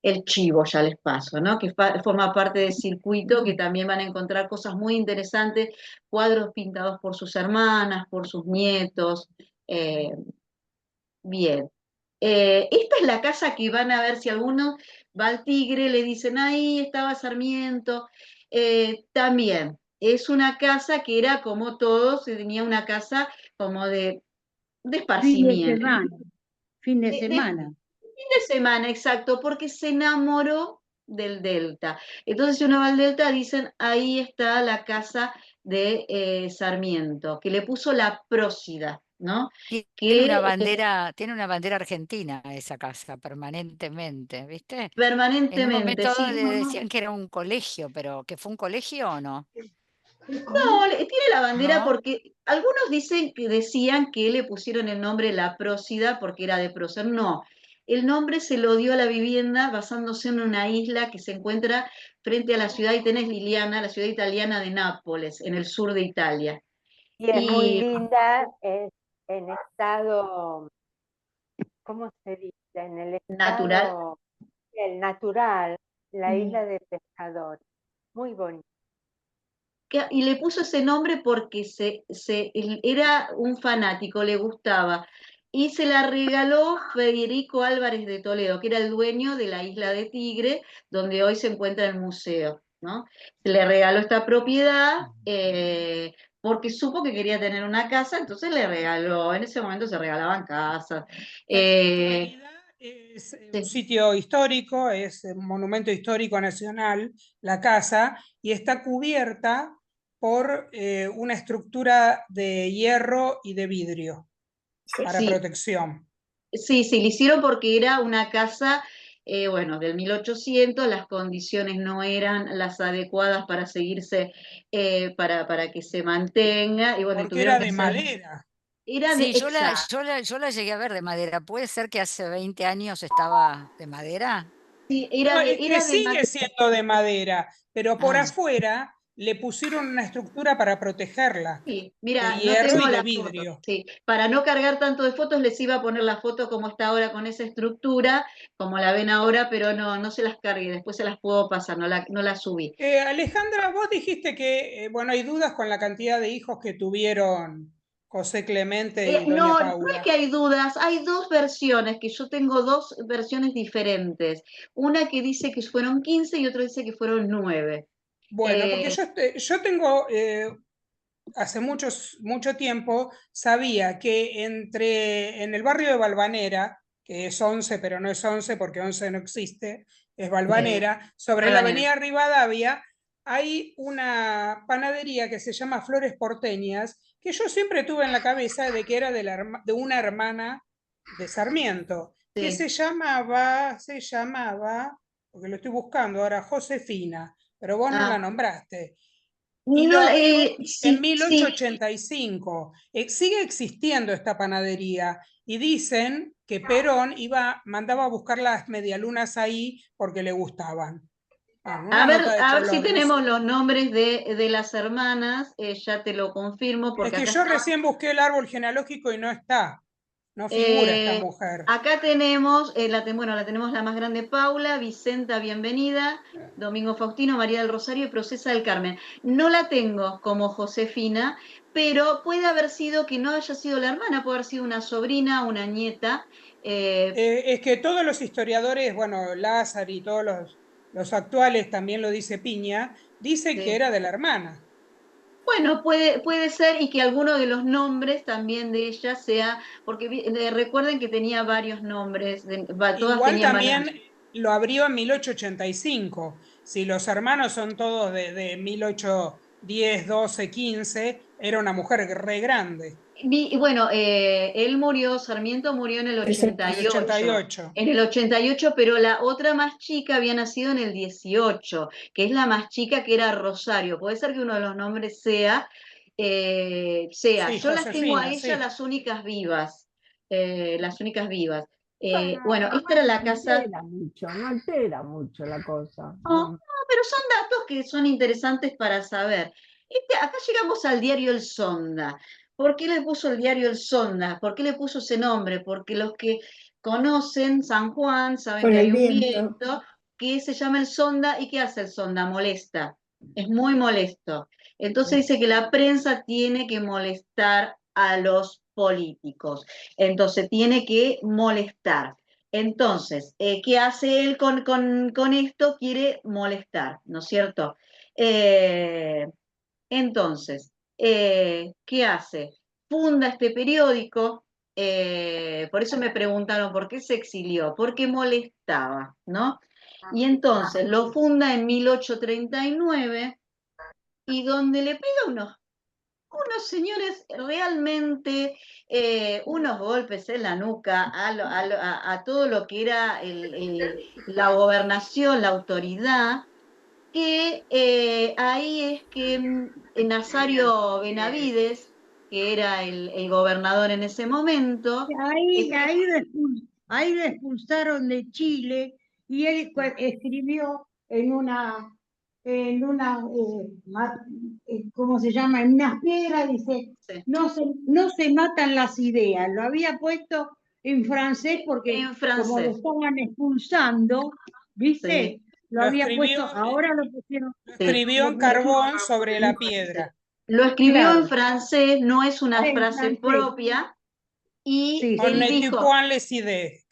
el chivo, ya les paso, ¿no? Que forma parte del circuito, que también van a encontrar cosas muy interesantes, cuadros pintados por sus hermanas, por sus nietos. Bien. Esta es la casa que van a ver si alguno va al Tigre, le dicen, ahí estaba Sarmiento. También es una casa que era como todos, tenía una casa como de Fin de esparcimiento. semana, fin de De semana. fin de semana, exacto, porque se enamoró del Delta. Entonces, si uno va al Delta, dicen, ahí está la casa de Sarmiento, que le puso la Prósida, ¿no? Tiene Que tiene una bandera argentina esa casa, permanentemente, ¿viste? En un permanentemente, momento sí. le decían que era un colegio, pero ¿que fue un colegio o no? No, tiene la bandera ¿No? porque algunos decían que le pusieron el nombre La Prósida porque era de prócer. No, el nombre se lo dio a la vivienda basándose en una isla que se encuentra frente a la ciudad, y tenés Liliana, la ciudad italiana de Nápoles, en el sur de Italia. Y es muy Y linda, es en estado, ¿cómo se dice? En el natural. estado, el natural, la Mm. isla de pescadores. Muy bonita. Y le puso ese nombre porque él era un fanático, le gustaba. Y se la regaló Federico Álvarez de Toledo, que era el dueño de la isla de Tigre, donde hoy se encuentra el museo, ¿no? Se le regaló esta propiedad porque supo que quería tener una casa, entonces le regaló. En ese momento se regalaban casas. En realidad es un sitio histórico, es un monumento histórico nacional, la casa, y está cubierta por una estructura de hierro y de vidrio para Sí. protección. Sí, le hicieron porque era una casa, bueno, del 1800, las condiciones no eran las adecuadas para seguirse, para que se mantenga, y bueno, Porque tuvieron era que de hacer. madera. Era de, Sí, exacto. yo la llegué a ver de madera. ¿Puede ser que hace 20 años estaba de madera? Sí, No, es que era de sigue siendo de madera, pero por Ah. afuera le pusieron una estructura para protegerla, Sí, de mira, no hierro tengo y de la foto. vidrio. Sí, para no cargar tanto de fotos les iba a poner la foto como está ahora con esa estructura, como la ven ahora, pero no se las cargue, después se las puedo pasar, no la subí. Alejandra, vos dijiste que, bueno, hay dudas con la cantidad de hijos que tuvieron José Clemente y doña No es Paula. que hay dudas, hay dos versiones, que yo tengo dos versiones diferentes. Una que dice que fueron 15 y otra dice que fueron 9. Bueno, porque yo tengo, hace mucho tiempo, sabía que en el barrio de Valvanera, que es 11, pero no es 11 porque 11 no existe, es Valvanera, sobre la Valvanera. avenida Rivadavia, hay una panadería que se llama Flores Porteñas, que yo siempre tuve en la cabeza de que era de una hermana de Sarmiento, que Sí. se llamaba, porque lo estoy buscando ahora, Josefina, pero vos no la nombraste. Y lo No, abrió sí, en 1885. Sigue existiendo esta panadería y dicen que Perón mandaba a buscar las medialunas ahí porque le gustaban. Una nota de A ver si color. tenemos los nombres de las hermanas, ya te lo confirmo, Es porque que acá yo está. recién busqué el árbol genealógico y no está. No figura esta mujer. Acá tenemos, la tenemos la más grande, Paula, Vicenta, bienvenida, Domingo Faustino, María del Rosario y Procesa del Carmen. No la tengo como Josefina, pero puede haber sido que no haya sido la hermana, puede haber sido una sobrina, una nieta. Es que todos los historiadores, bueno, Lázaro y todos los actuales, también lo dice Piña, dicen que era de la hermana. Bueno, puede ser, y que alguno de los nombres también de ella sea, porque recuerden que tenía varios nombres, todas Igual tenían también varios. lo abrió en 1885. Si los hermanos son todos de 1810, 12, 15, era una mujer re grande. Y bueno, Sarmiento murió en el 88. 88. En el 88, pero la otra más chica había nacido en el 18, que es la más chica, que era Rosario. Puede ser que uno de los nombres sea. Sí, Yo las tengo a Josefina, ella sí. las únicas vivas. Las únicas vivas. Bueno, Bueno, esta igual era la no casa. altera mucho la cosa. No, pero son datos que son interesantes para saber. Acá llegamos al diario El Sonda. ¿Por qué le puso el diario El Sonda? ¿Por qué le puso ese nombre? Porque los que conocen San Juan saben Por que el hay un viento. viento que se llama el Sonda. ¿Y qué hace el Sonda? Molesta. Es muy molesto. Entonces dice que la prensa tiene que molestar a los políticos. Entonces tiene que molestar. Entonces, ¿qué hace él con esto? Quiere molestar, ¿no es cierto? Entonces, ¿qué hace? Funda este periódico, por eso me preguntaron por qué se exilió, porque molestaba, ¿no? Y entonces lo funda en 1839 y donde le pega unos señores realmente, unos golpes en la nuca a todo lo que era la gobernación, la autoridad, que ahí es que Nazario Benavides, que era el gobernador en ese momento, Ahí lo expulsaron de Chile y él escribió en una ¿cómo se llama? En unas piedras dice, sí, no se matan las ideas. Lo había puesto en francés porque en como lo francés, estaban expulsando, ¿viste? sí, Lo Lo había puesto, escribió, ahora lo pusieron, sí. escribió en carbón sobre la piedra. Lo escribió en claro, francés, no es una en frase francés. propia, y Sí, On él ne sí. tue dijo, point les idées.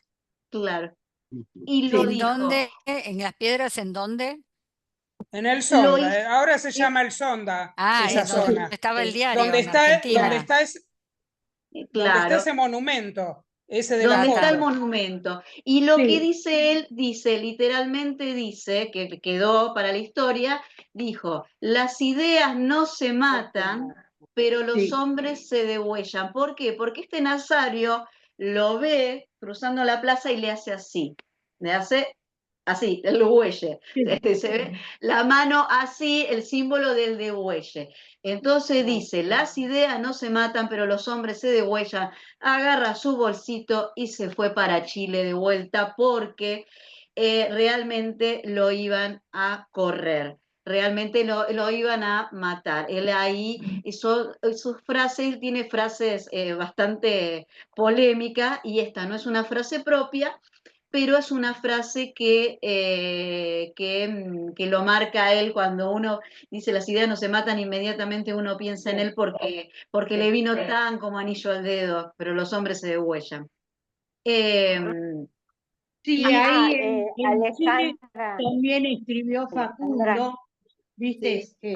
claro, y lo ¿En dijo, dónde? ¿En las piedras en dónde? En el lo Sonda, hizo, ahora se llama el Sonda, Ah, esa es donde zona. estaba el diario Donde en está, Argentina. donde está ese claro, monumento, ese de la donde está el foto. monumento. Y lo que Sí, dice él, literalmente dice, que quedó para la historia, dijo, las ideas no se matan, pero los sí. hombres se degüellan. ¿Por qué? Porque este Nazario lo ve cruzando la plaza y le hace así, le hace así, el degüelle. Se ve la mano así, el símbolo del degüelle. Entonces dice, las ideas no se matan, pero los hombres se degüellan. Agarra su bolsito y se fue para Chile de vuelta porque realmente lo iban a correr. Realmente lo iban a matar. Él ahí hizo sus frases, él tiene frases bastante polémicas y esta no es una frase propia, pero es una frase que lo marca él cuando uno dice las ideas no se matan, inmediatamente uno piensa en él porque le vino tan como anillo al dedo, pero los hombres se degüellan. Sí, Y ahí en Chile Alejandra, también escribió Alejandra, Facundo, viste, sí,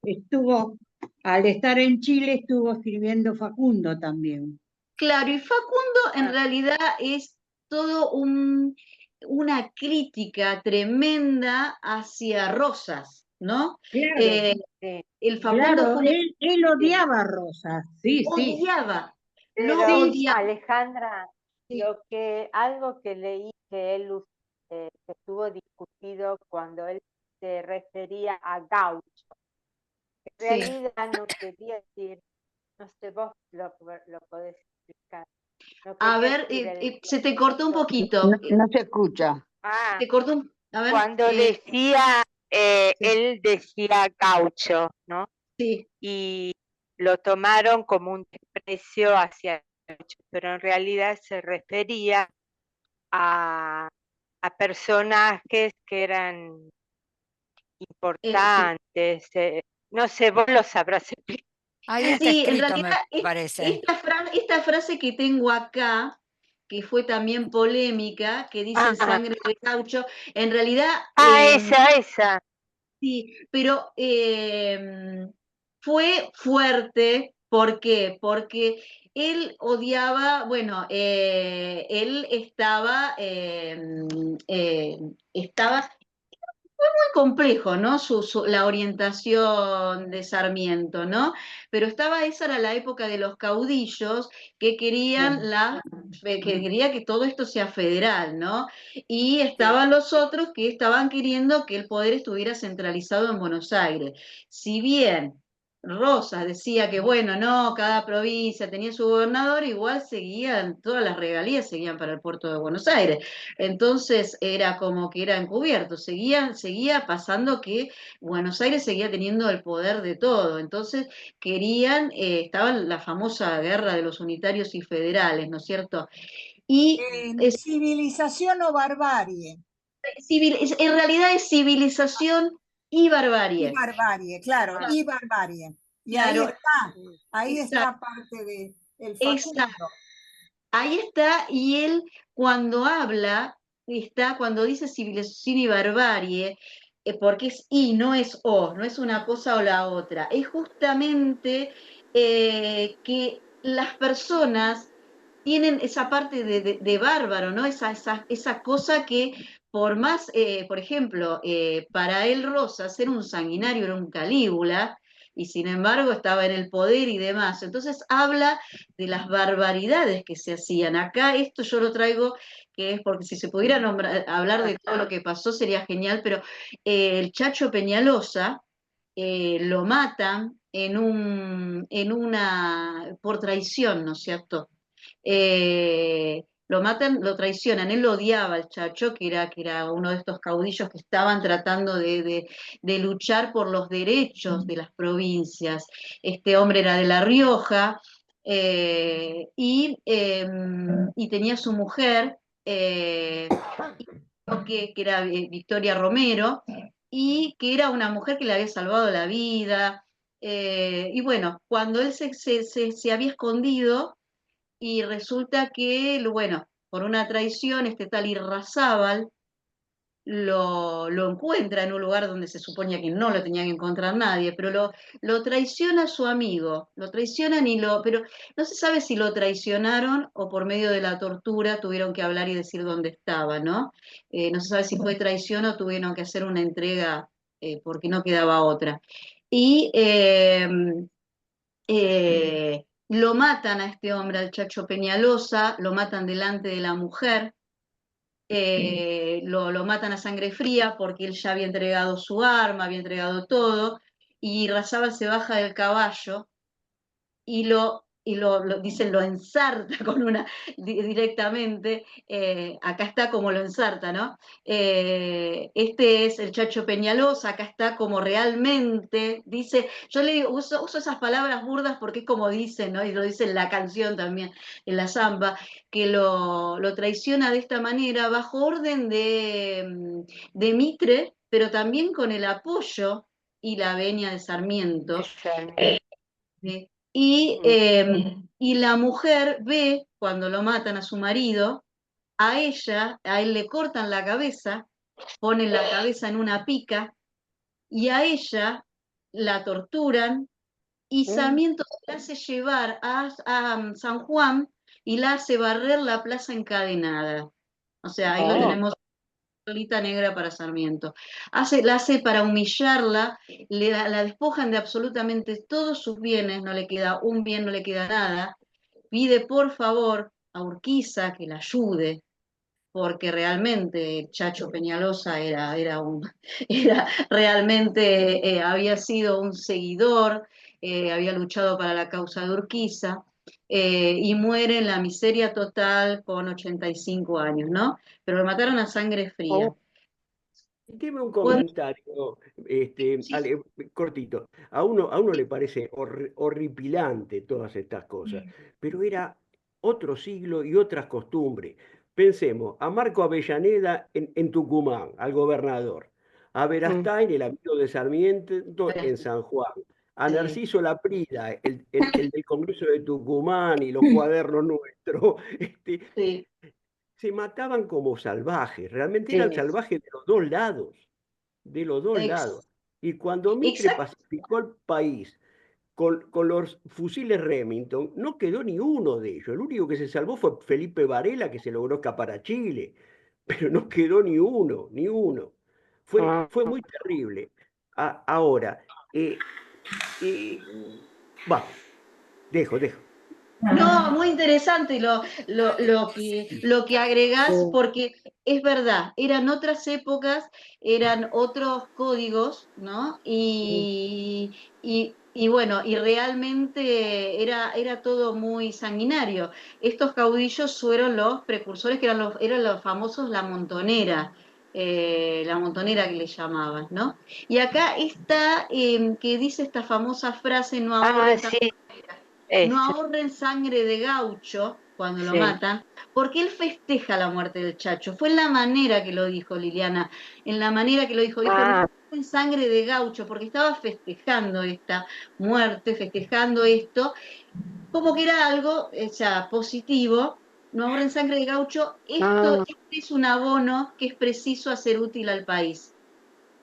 estuvo, al estar en Chile estuvo escribiendo Facundo también. claro, y Facundo en ah, realidad es todo una crítica tremenda hacia Rosas, ¿no? Claro, sí, El Facundo claro, fue él odiaba a Rosas, sí, sí, odiaba, lo pero sí, odiaba. Alejandra, Sí, algo que leí que él que estuvo discutido cuando él se refería a Gaucho. En sí. realidad no quería decir, no sé, vos lo podés explicar. No A quería ver, decir el se te cortó un Gaucho. poquito. No se escucha. Ah, Se cortó un... A ver, cuando decía, sí, él decía gaucho, ¿no? sí. Y lo tomaron como un desprecio hacia el gaucho, pero en realidad se refería a personajes que eran Sí. importantes. No sé, vos lo sabrás explicar. Ahí está Sí, en escrito, realidad me parece. esta frase que tengo acá, que fue también polémica, que dice Ah, sangre de gaucho, en realidad esa. sí, pero fue fuerte. ¿Por qué? Porque él odiaba, bueno, él estaba muy complejo, ¿no? La orientación de Sarmiento, ¿no? Pero esa era la época de los caudillos que quería que todo esto sea federal, ¿no? Y estaban los otros que estaban queriendo que el poder estuviera centralizado en Buenos Aires. Si bien Rosas decía que, bueno, no, cada provincia tenía su gobernador, igual todas las regalías seguían para el puerto de Buenos Aires. Entonces era como que era encubierto, seguía pasando que Buenos Aires seguía teniendo el poder de todo. Entonces estaba la famosa guerra de los unitarios y federales, ¿no es cierto? Y Civilización o barbarie. en realidad es civilización y Y barbarie. barbarie, claro, y barbarie. Y Claro, ahí exacto. está parte el Exacto. Facundo. Ahí está, y él cuando habla, cuando dice civilización y barbarie, porque es y, no es o, no es una cosa o la otra, es justamente que las personas tienen esa parte de bárbaro, ¿no? Esa cosa que por más, por ejemplo, para él Rosa ser un sanguinario era un Calígula, y sin embargo estaba en el poder y demás. Entonces habla de las barbaridades que se hacían. Acá esto yo lo traigo, que es porque si se pudiera hablar de todo lo que pasó sería genial, pero el Chacho Peñalosa lo matan por traición, ¿no es cierto? Lo matan, lo traicionan, él lo odiaba al Chacho, que era uno de estos caudillos que estaban tratando de luchar por los derechos de las provincias. Este hombre era de La Rioja y tenía su mujer, que era Victoria Romero, y que era una mujer que le había salvado la vida. Y bueno, cuando él se había escondido, y resulta que, bueno, por una traición, este tal Irrazábal lo encuentra en un lugar donde se suponía que no lo tenía que encontrar nadie, pero lo traiciona a su amigo, lo traicionan pero no se sabe si lo traicionaron o por medio de la tortura tuvieron que hablar y decir dónde estaba, ¿no? No se sabe si fue traición o tuvieron que hacer una entrega porque no quedaba otra. Y lo matan a este hombre, al Chacho Peñalosa, lo matan delante de la mujer, lo matan a sangre fría porque él ya había entregado su arma, había entregado todo, y Razábal se baja del caballo dicen, lo ensarta directamente, acá está como lo ensarta, ¿no? Este es el Chacho Peñalosa, acá está como realmente, dice, yo le digo, uso esas palabras burdas porque es como dicen, ¿no? Y lo dice en la canción también, en la samba, que lo traiciona de esta manera, bajo orden de Mitre, pero también con el apoyo y la venia de Sarmiento. Y la mujer ve cuando lo matan a su marido, a él le cortan la cabeza, ponen la cabeza en una pica, y a ella la torturan, y Sarmiento la hace llevar a San Juan y la hace barrer la plaza encadenada. O sea, ahí lo tenemos. Solita negra para Sarmiento. La hace para humillarla, la despojan de absolutamente todos sus bienes, no le queda un bien, no le queda nada. Pide por favor a Urquiza que la ayude, porque realmente Chacho Peñalosa era realmente, había sido un seguidor, había luchado para la causa de Urquiza, y muere en la miseria total con 85 años, ¿no? Pero lo mataron a sangre fría. Dime un comentario, Ale, cortito. A uno le parece horripilante todas estas cosas, pero era otro siglo y otras costumbres. Pensemos a Marco Avellaneda en Tucumán, al gobernador, a Verastain, el amigo de Sarmiento, en San Juan, a Narciso Laprida, el del Congreso de Tucumán y los cuadernos nuestros. Se mataban como salvajes, realmente eran salvajes de los dos lados, de los dos lados. Y cuando Mitre pacificó el país con los fusiles Remington, no quedó ni uno de ellos. El único que se salvó fue Felipe Varela, que se logró escapar a Chile, pero no quedó ni uno, ni uno. Fue muy terrible. Ahora, dejo. No, muy interesante lo que agregás, porque es verdad, eran otras épocas, eran otros códigos, ¿no? Y bueno, y realmente era todo muy sanguinario. Estos caudillos fueron los precursores, que eran los famosos La Montonera que le llamaban, ¿no? Y acá está, que dice esta famosa frase, no ahorren sangre de gaucho cuando lo matan, porque él festeja la muerte del Chacho. Fue en la manera que lo dijo Liliana, en la manera que lo dijo, no ahorren sangre de gaucho, porque estaba festejando esta muerte, festejando esto, como que era algo ya positivo, no ahorren sangre de gaucho, Ah, este es un abono que es preciso hacer útil al país.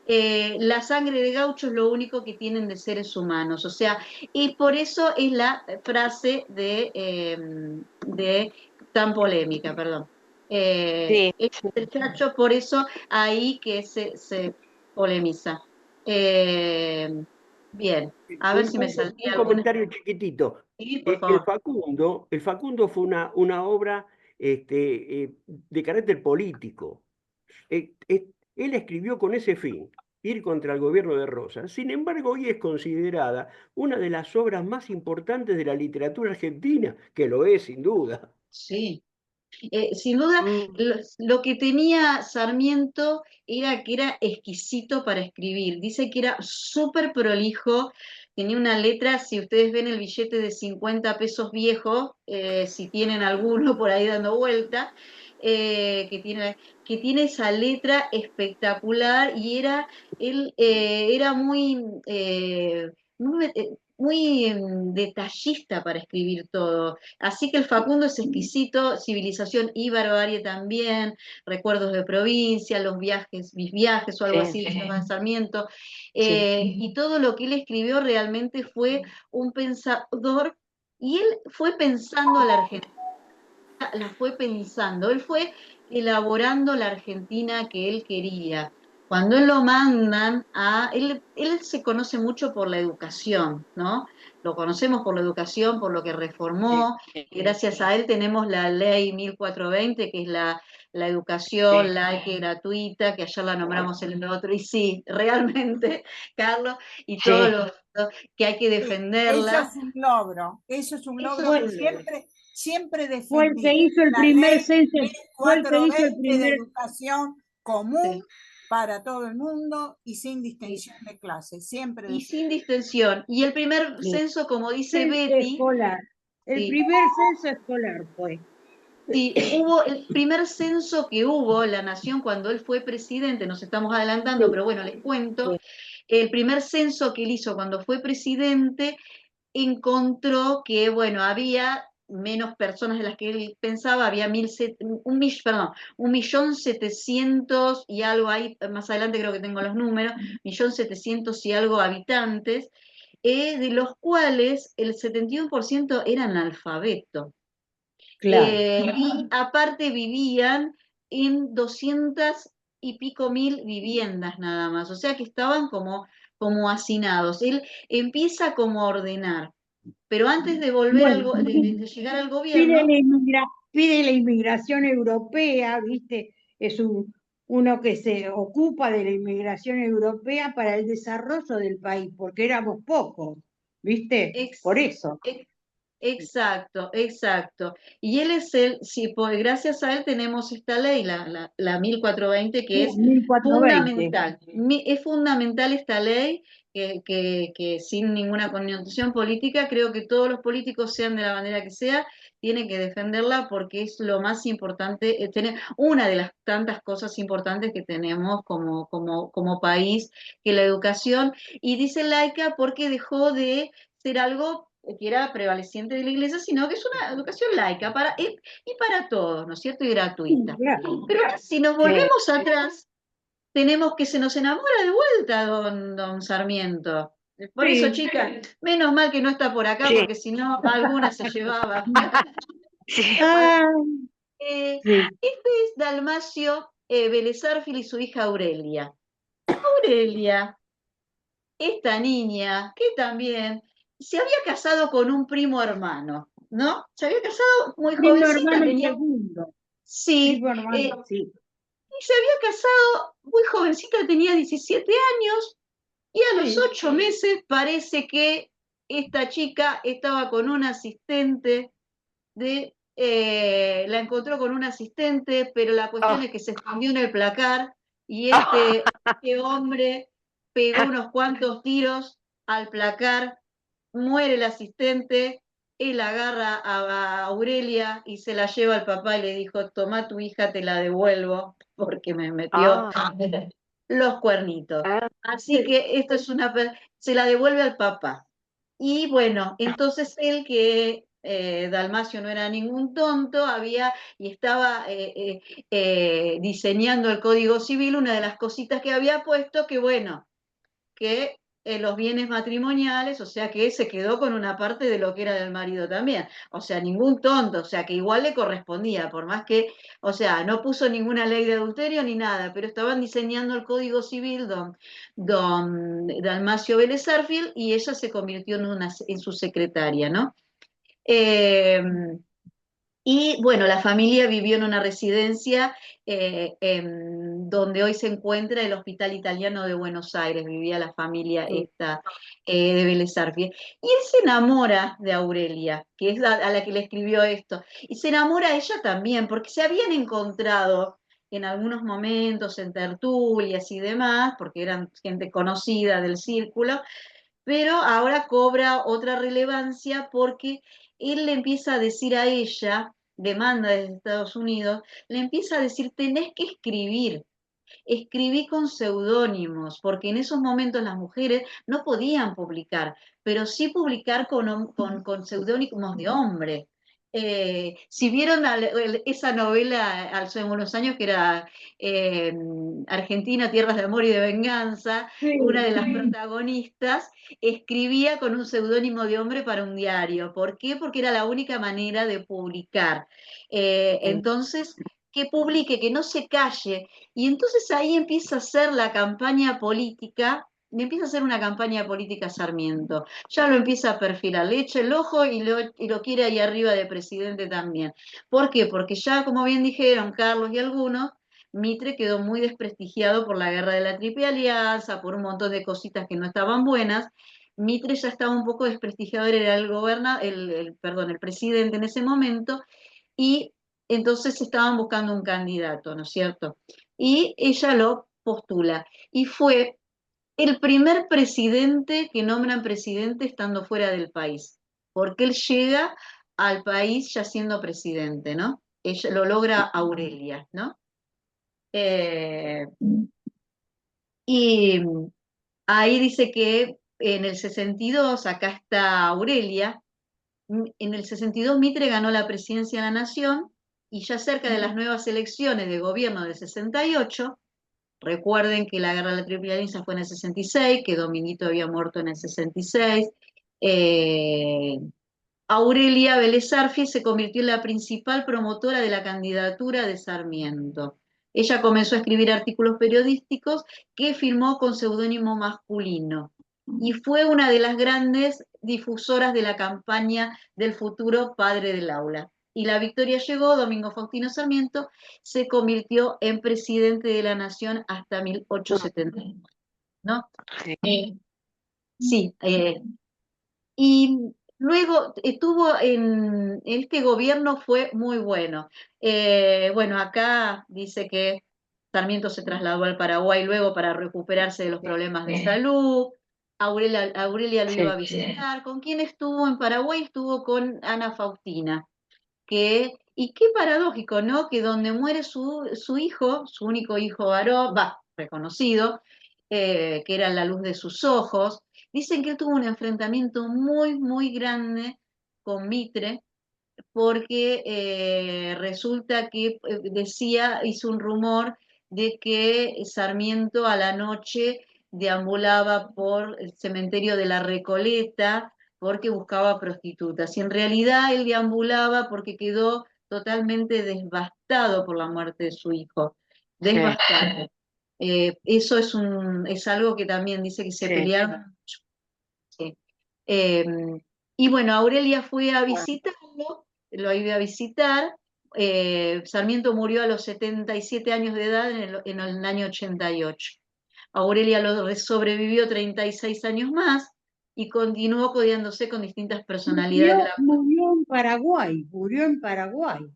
La sangre de gaucho es lo único que tienen de seres humanos, o sea, y por eso es la frase de tan polémica, perdón. sí, El chacho, por eso ahí que se polemiza. Eh, bien, a ver si me salté Un alguna. comentario chiquitito. Sí, por El favor. Facundo fue una obra de carácter político. Él escribió con ese fin, ir contra el gobierno de Rosas. Sin embargo, hoy es considerada una de las obras más importantes de la literatura argentina, que lo es sin duda. Sí. Sin duda, mm, lo que tenía Sarmiento era que era exquisito para escribir. Dice que era súper prolijo, tenía una letra, si ustedes ven el billete de 50 pesos viejo, si tienen alguno por ahí dando vuelta, que tiene esa letra espectacular y él era muy detallista para escribir todo. Así que el Facundo es exquisito, Civilización y Barbarie también, Recuerdos de Provincia, Los Viajes, Mis Viajes o algo sí, así, de Esteban Sarmiento, sí, y todo lo que él escribió realmente fue un pensador, y él fue pensando a la Argentina, la fue pensando, él fue elaborando la Argentina que él quería. Cuando él lo mandan él se conoce mucho por la educación, ¿no? Lo conocemos por la educación, por lo que sí, reformó, y gracias a él tenemos la ley 1420, que es la sí, educación laica y gratuita, que ayer la nombramos en el otro, y sí, realmente, Carlos, y todo sí, lo que hay que Sí, eso defenderla, es un logro, eso es un eso logro es que un logro. siempre Fue el que defendí. hizo el La primer ley censo, fue el que hizo el 1420 de primer, educación Sí. común para todo el mundo y sin Sí. distinción de clase, siempre Y defendí. sin distensión. Y el primer sí, censo, como dice censo Betty, escolar. El sí, primer censo escolar fue. sí, hubo el primer censo que hubo en la nación cuando él fue presidente, nos estamos adelantando, Sí, pero bueno, les cuento, sí. el primer censo que él hizo cuando fue presidente encontró que, bueno, había menos personas de las que él pensaba, había 1.700.000 y algo ahí, más adelante creo que tengo los números, 1.700.000 y algo habitantes, de los cuales el 71% eran analfabetos. Claro. Y aparte vivían en 200 y pico mil viviendas nada más, o sea que estaban como hacinados. Él empieza como a ordenar, pero antes de volver Bueno, de llegar al pide gobierno, pide la inmigración europea, ¿viste? Es uno que se ocupa de la inmigración europea para el desarrollo del país, porque éramos pocos, ¿viste? Por ex- eso. ex- exacto, exacto. Y él es sí, pues gracias a él tenemos esta ley, la 1420, que es 1420. fundamental. Es fundamental esta ley, que sin ninguna connotación política, creo que todos los políticos, sean de la manera que sea, tienen que defenderla porque es lo más importante, una de las tantas cosas importantes que tenemos como país, que la educación, y dice laica porque dejó de ser algo que era prevaleciente de la iglesia, sino que es una educación laica y para todos, ¿no es cierto? Y Sí, gratuita. claro. Pero ahora, si nos sí. volvemos atrás, tenemos que se nos enamora de vuelta don Sarmiento. Por eso, Sí. chicas, menos mal que no está por acá, Sí. porque si no, alguna se llevaba. Sí. Ah, Eh, sí. este es Dalmacio Vélez Arfiel y su hija Aurelia. Aurelia, esta niña, que también se había casado con un primo hermano, ¿no? Se había casado muy Primo jovencita, hermano tenía, segundo. sí, Primo hermano, sí. y se había casado muy jovencita, tenía 17 años, y a los Sí. 8 meses parece que esta chica estaba con un asistente la encontró con un asistente, pero la cuestión Oh, es que se escondió en el placar y oh, este hombre pegó unos cuantos tiros al placar, muere el asistente, él agarra a Aurelia y se la lleva al papá y le dijo, toma tu hija, te la devuelvo, porque me metió ah, los cuernitos. ah, Así que esto es se la devuelve al papá. Y bueno, entonces él que Dalmacio no era ningún tonto, y estaba diseñando el Código Civil. Una de las cositas que había puesto, que bueno, que los bienes matrimoniales, o sea que se quedó con una parte de lo que era del marido también, o sea, ningún tonto, o sea que igual le correspondía, por más que, o sea, no puso ninguna ley de adulterio ni nada, pero estaban diseñando el Código Civil don Dalmacio Vélez Sarsfield, y ella se convirtió en su secretaria, ¿no? Y bueno, la familia vivió en una residencia donde hoy se encuentra el Hospital Italiano de Buenos Aires. Vivía la familia esta de Vélez Sarsfield. Y él se enamora de Aurelia, que es a la que le escribió esto. Y se enamora ella también, porque se habían encontrado en algunos momentos en tertulias y demás, porque eran gente conocida del círculo, pero ahora cobra otra relevancia porque él le empieza a decir a ella, demanda desde Estados Unidos, le empieza a decir: tenés que escribir, escribí con seudónimos, porque en esos momentos las mujeres no podían publicar, pero sí publicar con seudónimos de hombre. Si vieron esa novela hace unos años que era Argentina, Tierras de Amor y de Venganza, una de las protagonistas escribía con un seudónimo de hombre para un diario. ¿Por qué? Porque era la única manera de publicar. Entonces, que publique, que no se calle. Y entonces ahí empieza a hacer la campaña política, empieza a hacer una campaña política Sarmiento. Ya lo empieza a perfilar, le echa el ojo y lo quiere ahí arriba de presidente también. ¿Por qué? Porque ya, como bien dijeron Carlos y algunos, Mitre quedó muy desprestigiado por la guerra de la Triple Alianza, por un montón de cositas que no estaban buenas. Mitre ya estaba un poco desprestigiado, era el presidente en ese momento, y entonces estaban buscando un candidato, ¿no es cierto? Y ella lo postula. Y fue el primer presidente que nombran presidente estando fuera del país, porque él llega al país ya siendo presidente, ¿no? Ella lo logra Aurelia, ¿no? Y ahí dice que en el 62, acá está Aurelia, en el 62 Mitre ganó la presidencia de la Nación, y ya cerca de las nuevas elecciones de gobierno del 68, recuerden que la guerra de la Triple Alianza fue en el 66, que Dominguito había muerto en el 66, Aurelia Vélez Sarsfield se convirtió en la principal promotora de la candidatura de Sarmiento. Ella comenzó a escribir artículos periodísticos que firmó con seudónimo masculino, y fue una de las grandes difusoras de la campaña del futuro padre del aula. Y la victoria llegó, Domingo Faustino Sarmiento se convirtió en presidente de la Nación hasta 1879, ¿no? Sí, y luego estuvo en este gobierno, fue muy bueno. Bueno, acá dice que Sarmiento se trasladó al Paraguay luego para recuperarse de los problemas de salud. Aurelia lo iba a visitar. ¿Con quién estuvo en Paraguay? Estuvo con Ana Faustina. Y qué paradójico, ¿no? Que donde muere su hijo, su único hijo varón, reconocido, que era la luz de sus ojos, dicen que él tuvo un enfrentamiento muy, muy grande con Mitre, porque resulta que hizo un rumor de que Sarmiento a la noche deambulaba por el cementerio de la Recoleta porque buscaba prostitutas. Y en realidad él deambulaba porque quedó totalmente devastado por la muerte de su hijo. Devastado. Eso es algo que también dice que se pelearon mucho. Sí. Y bueno, Aurelia fue a visitarlo, lo iba a visitar. Sarmiento murió a los 77 años de edad en el año 88. Aurelia lo sobrevivió 36 años más y continuó codeándose con distintas personalidades de la... Murió en Paraguay, murió en Paraguay.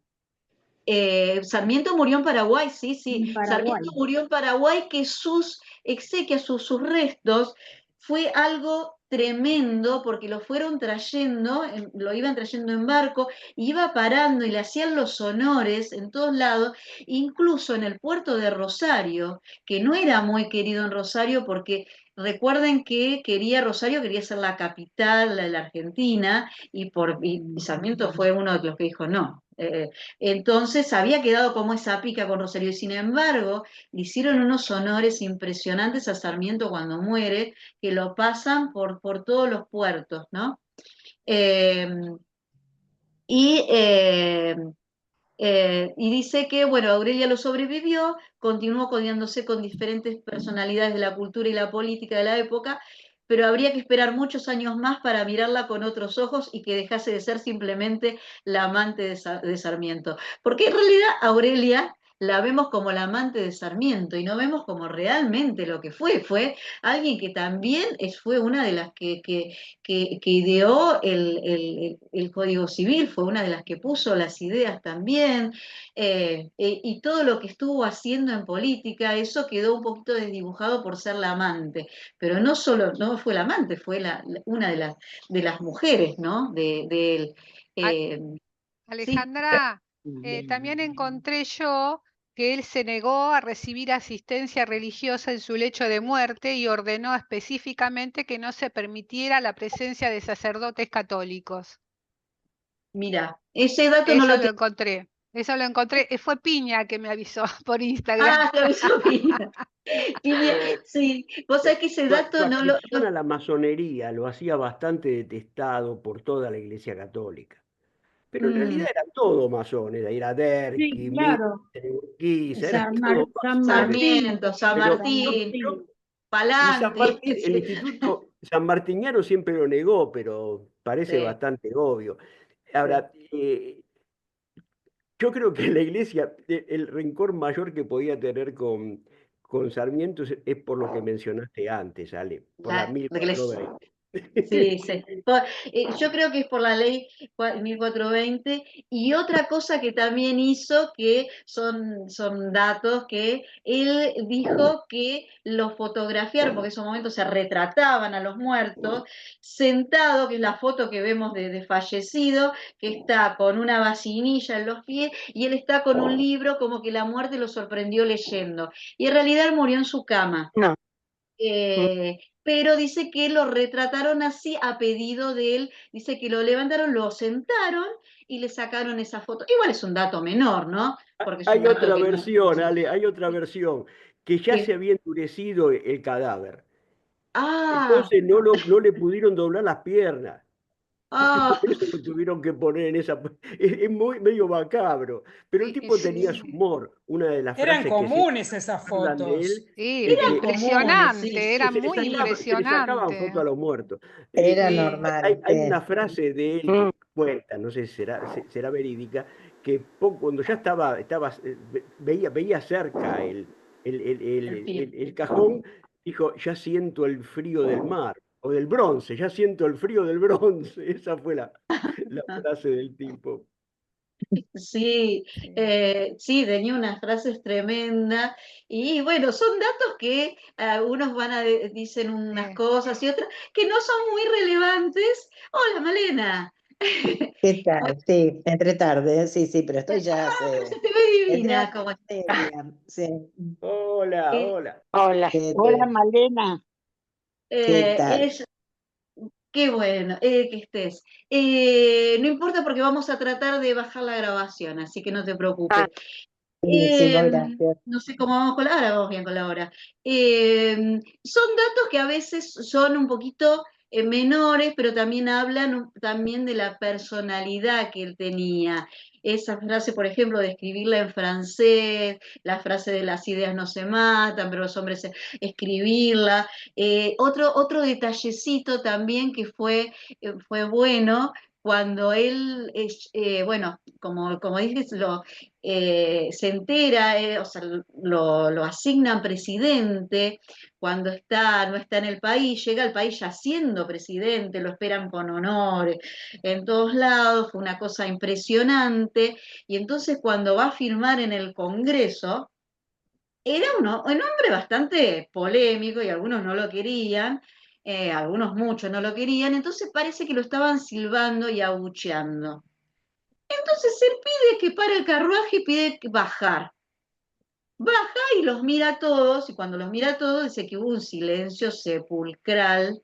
Sarmiento murió en Paraguay, sí. En Paraguay. Sarmiento murió en Paraguay, que sus exequias, sus restos, fue algo tremendo porque lo fueron trayendo, lo iban trayendo en barco, y iba parando y le hacían los honores en todos lados, incluso en el puerto de Rosario, que no era muy querido en Rosario porque recuerden que Rosario quería ser la capital de la Argentina y Sarmiento fue uno de los que dijo no. Entonces había quedado como esa pica con Rosario y sin embargo le hicieron unos honores impresionantes a Sarmiento cuando muere, que lo pasan por todos los puertos, ¿no? Y dice que, bueno, Aurelia lo sobrevivió, continuó codiándose con diferentes personalidades de la cultura y la política de la época, pero habría que esperar muchos años más para mirarla con otros ojos y que dejase de ser simplemente la amante de Sarmiento. Porque en realidad Aurelia la vemos como la amante de Sarmiento y no vemos como realmente lo que fue. Fue alguien que también fue una de las que ideó el Código Civil, fue una de las que puso las ideas también, y todo lo que estuvo haciendo en política, eso quedó un poquito desdibujado por ser la amante, pero no solo, no fue la amante, fue una de las mujeres, ¿no? De él. Sí. Alejandra, también encontré yo que él se negó a recibir asistencia religiosa en su lecho de muerte y ordenó específicamente que no se permitiera la presencia de sacerdotes católicos. Mira, ese dato no Eso lo lo encontré. Eso lo encontré. Fue Piña que me avisó por Instagram. Ah, te avisó Piña. Piña, sí, vos sabés que ese dato Su no lo... adscripción a la masonería lo hacía bastante detestado por toda la Iglesia Católica. Pero en realidad eran todos masones, era Sí, Derqui, claro. Urquiza, eran San, todos San masones. Martín. Sarmiento, San Pero Martín, y San Palanti. Martín, el Instituto Sanmartiniano siempre lo negó, pero parece Sí. bastante obvio. Ahora, yo creo que la Iglesia, el rencor mayor que podía tener con Sarmiento es por lo que mencionaste antes, Ale, por la La iglesia. 1420. Sí, sí. Yo creo que es por la ley 1420 y otra cosa que también hizo que son datos que él dijo que los fotografiaron, porque en esos momentos se retrataban a los muertos, sentado, que es la foto que vemos de fallecido, que está con una vacinilla en los pies y él está con un libro como que la muerte lo sorprendió leyendo. Y en realidad él murió en su cama. No. Pero dice que lo retrataron así a pedido de él, dice que lo levantaron, lo sentaron y le sacaron esa foto. Igual es un dato menor, ¿no? Porque es un Hay dato otra que no... versión, Ale, hay otra versión, que ya ¿Qué? se había endurecido el cadáver. Ah, Entonces no le pudieron doblar las piernas. ah, Por eso lo tuvieron que poner en esa... Es muy, medio macabro, pero el tipo tenía su Sí. humor. Una de las Eran frases que siempre comunes esas hablan de él fotos. Sí, es eran que comunes, sí, impresionante, sí, era se le muy sacaban impresionante. fotos a los muertos. Era Y normal, hay sí. una frase de él que cuenta, no sé si será verídica, que cuando ya estaba veía cerca el cajón, dijo, ya siento el frío del mar, o del bronce, ya siento el frío del bronce. Esa fue la frase del tipo. sí, sí, tenía unas frases tremendas y bueno, son datos que algunos dicen unas cosas y otras que no son muy relevantes. Hola, Malena. ¿Qué tal? Sí, entre tarde, sí, sí, pero estoy ya Pero se te ve entré a divina. la ¿Cómo materia, sí. Hola, Eh, hola. Hola. ¿Qué Hola tal? Malena, ¿Qué tal? qué bueno que estés. No importa porque vamos a tratar de bajar la grabación, así que no te preocupes. Buenísimo, gracias. No sé cómo vamos con la hora, vamos bien con la hora. Son datos que a veces son un poquito menores, pero también hablan también de la personalidad que él tenía. Esa frase, por ejemplo, de escribirla en francés, la frase de las ideas no se matan, pero los hombres escribirla. Otro detallecito también que fue bueno, cuando él, bueno, como dije, se entera, o sea, lo asignan presidente cuando no está en el país, llega al país ya siendo presidente, lo esperan con honores en todos lados, fue una cosa impresionante, y entonces cuando va a firmar en el Congreso, era un hombre bastante polémico y algunos no lo querían, algunos muchos no lo querían, entonces parece que lo estaban silbando y abucheando. Entonces él pide que pare el carruaje y pide bajar. baja y los mira a todos, y cuando los mira a todos dice que hubo un silencio sepulcral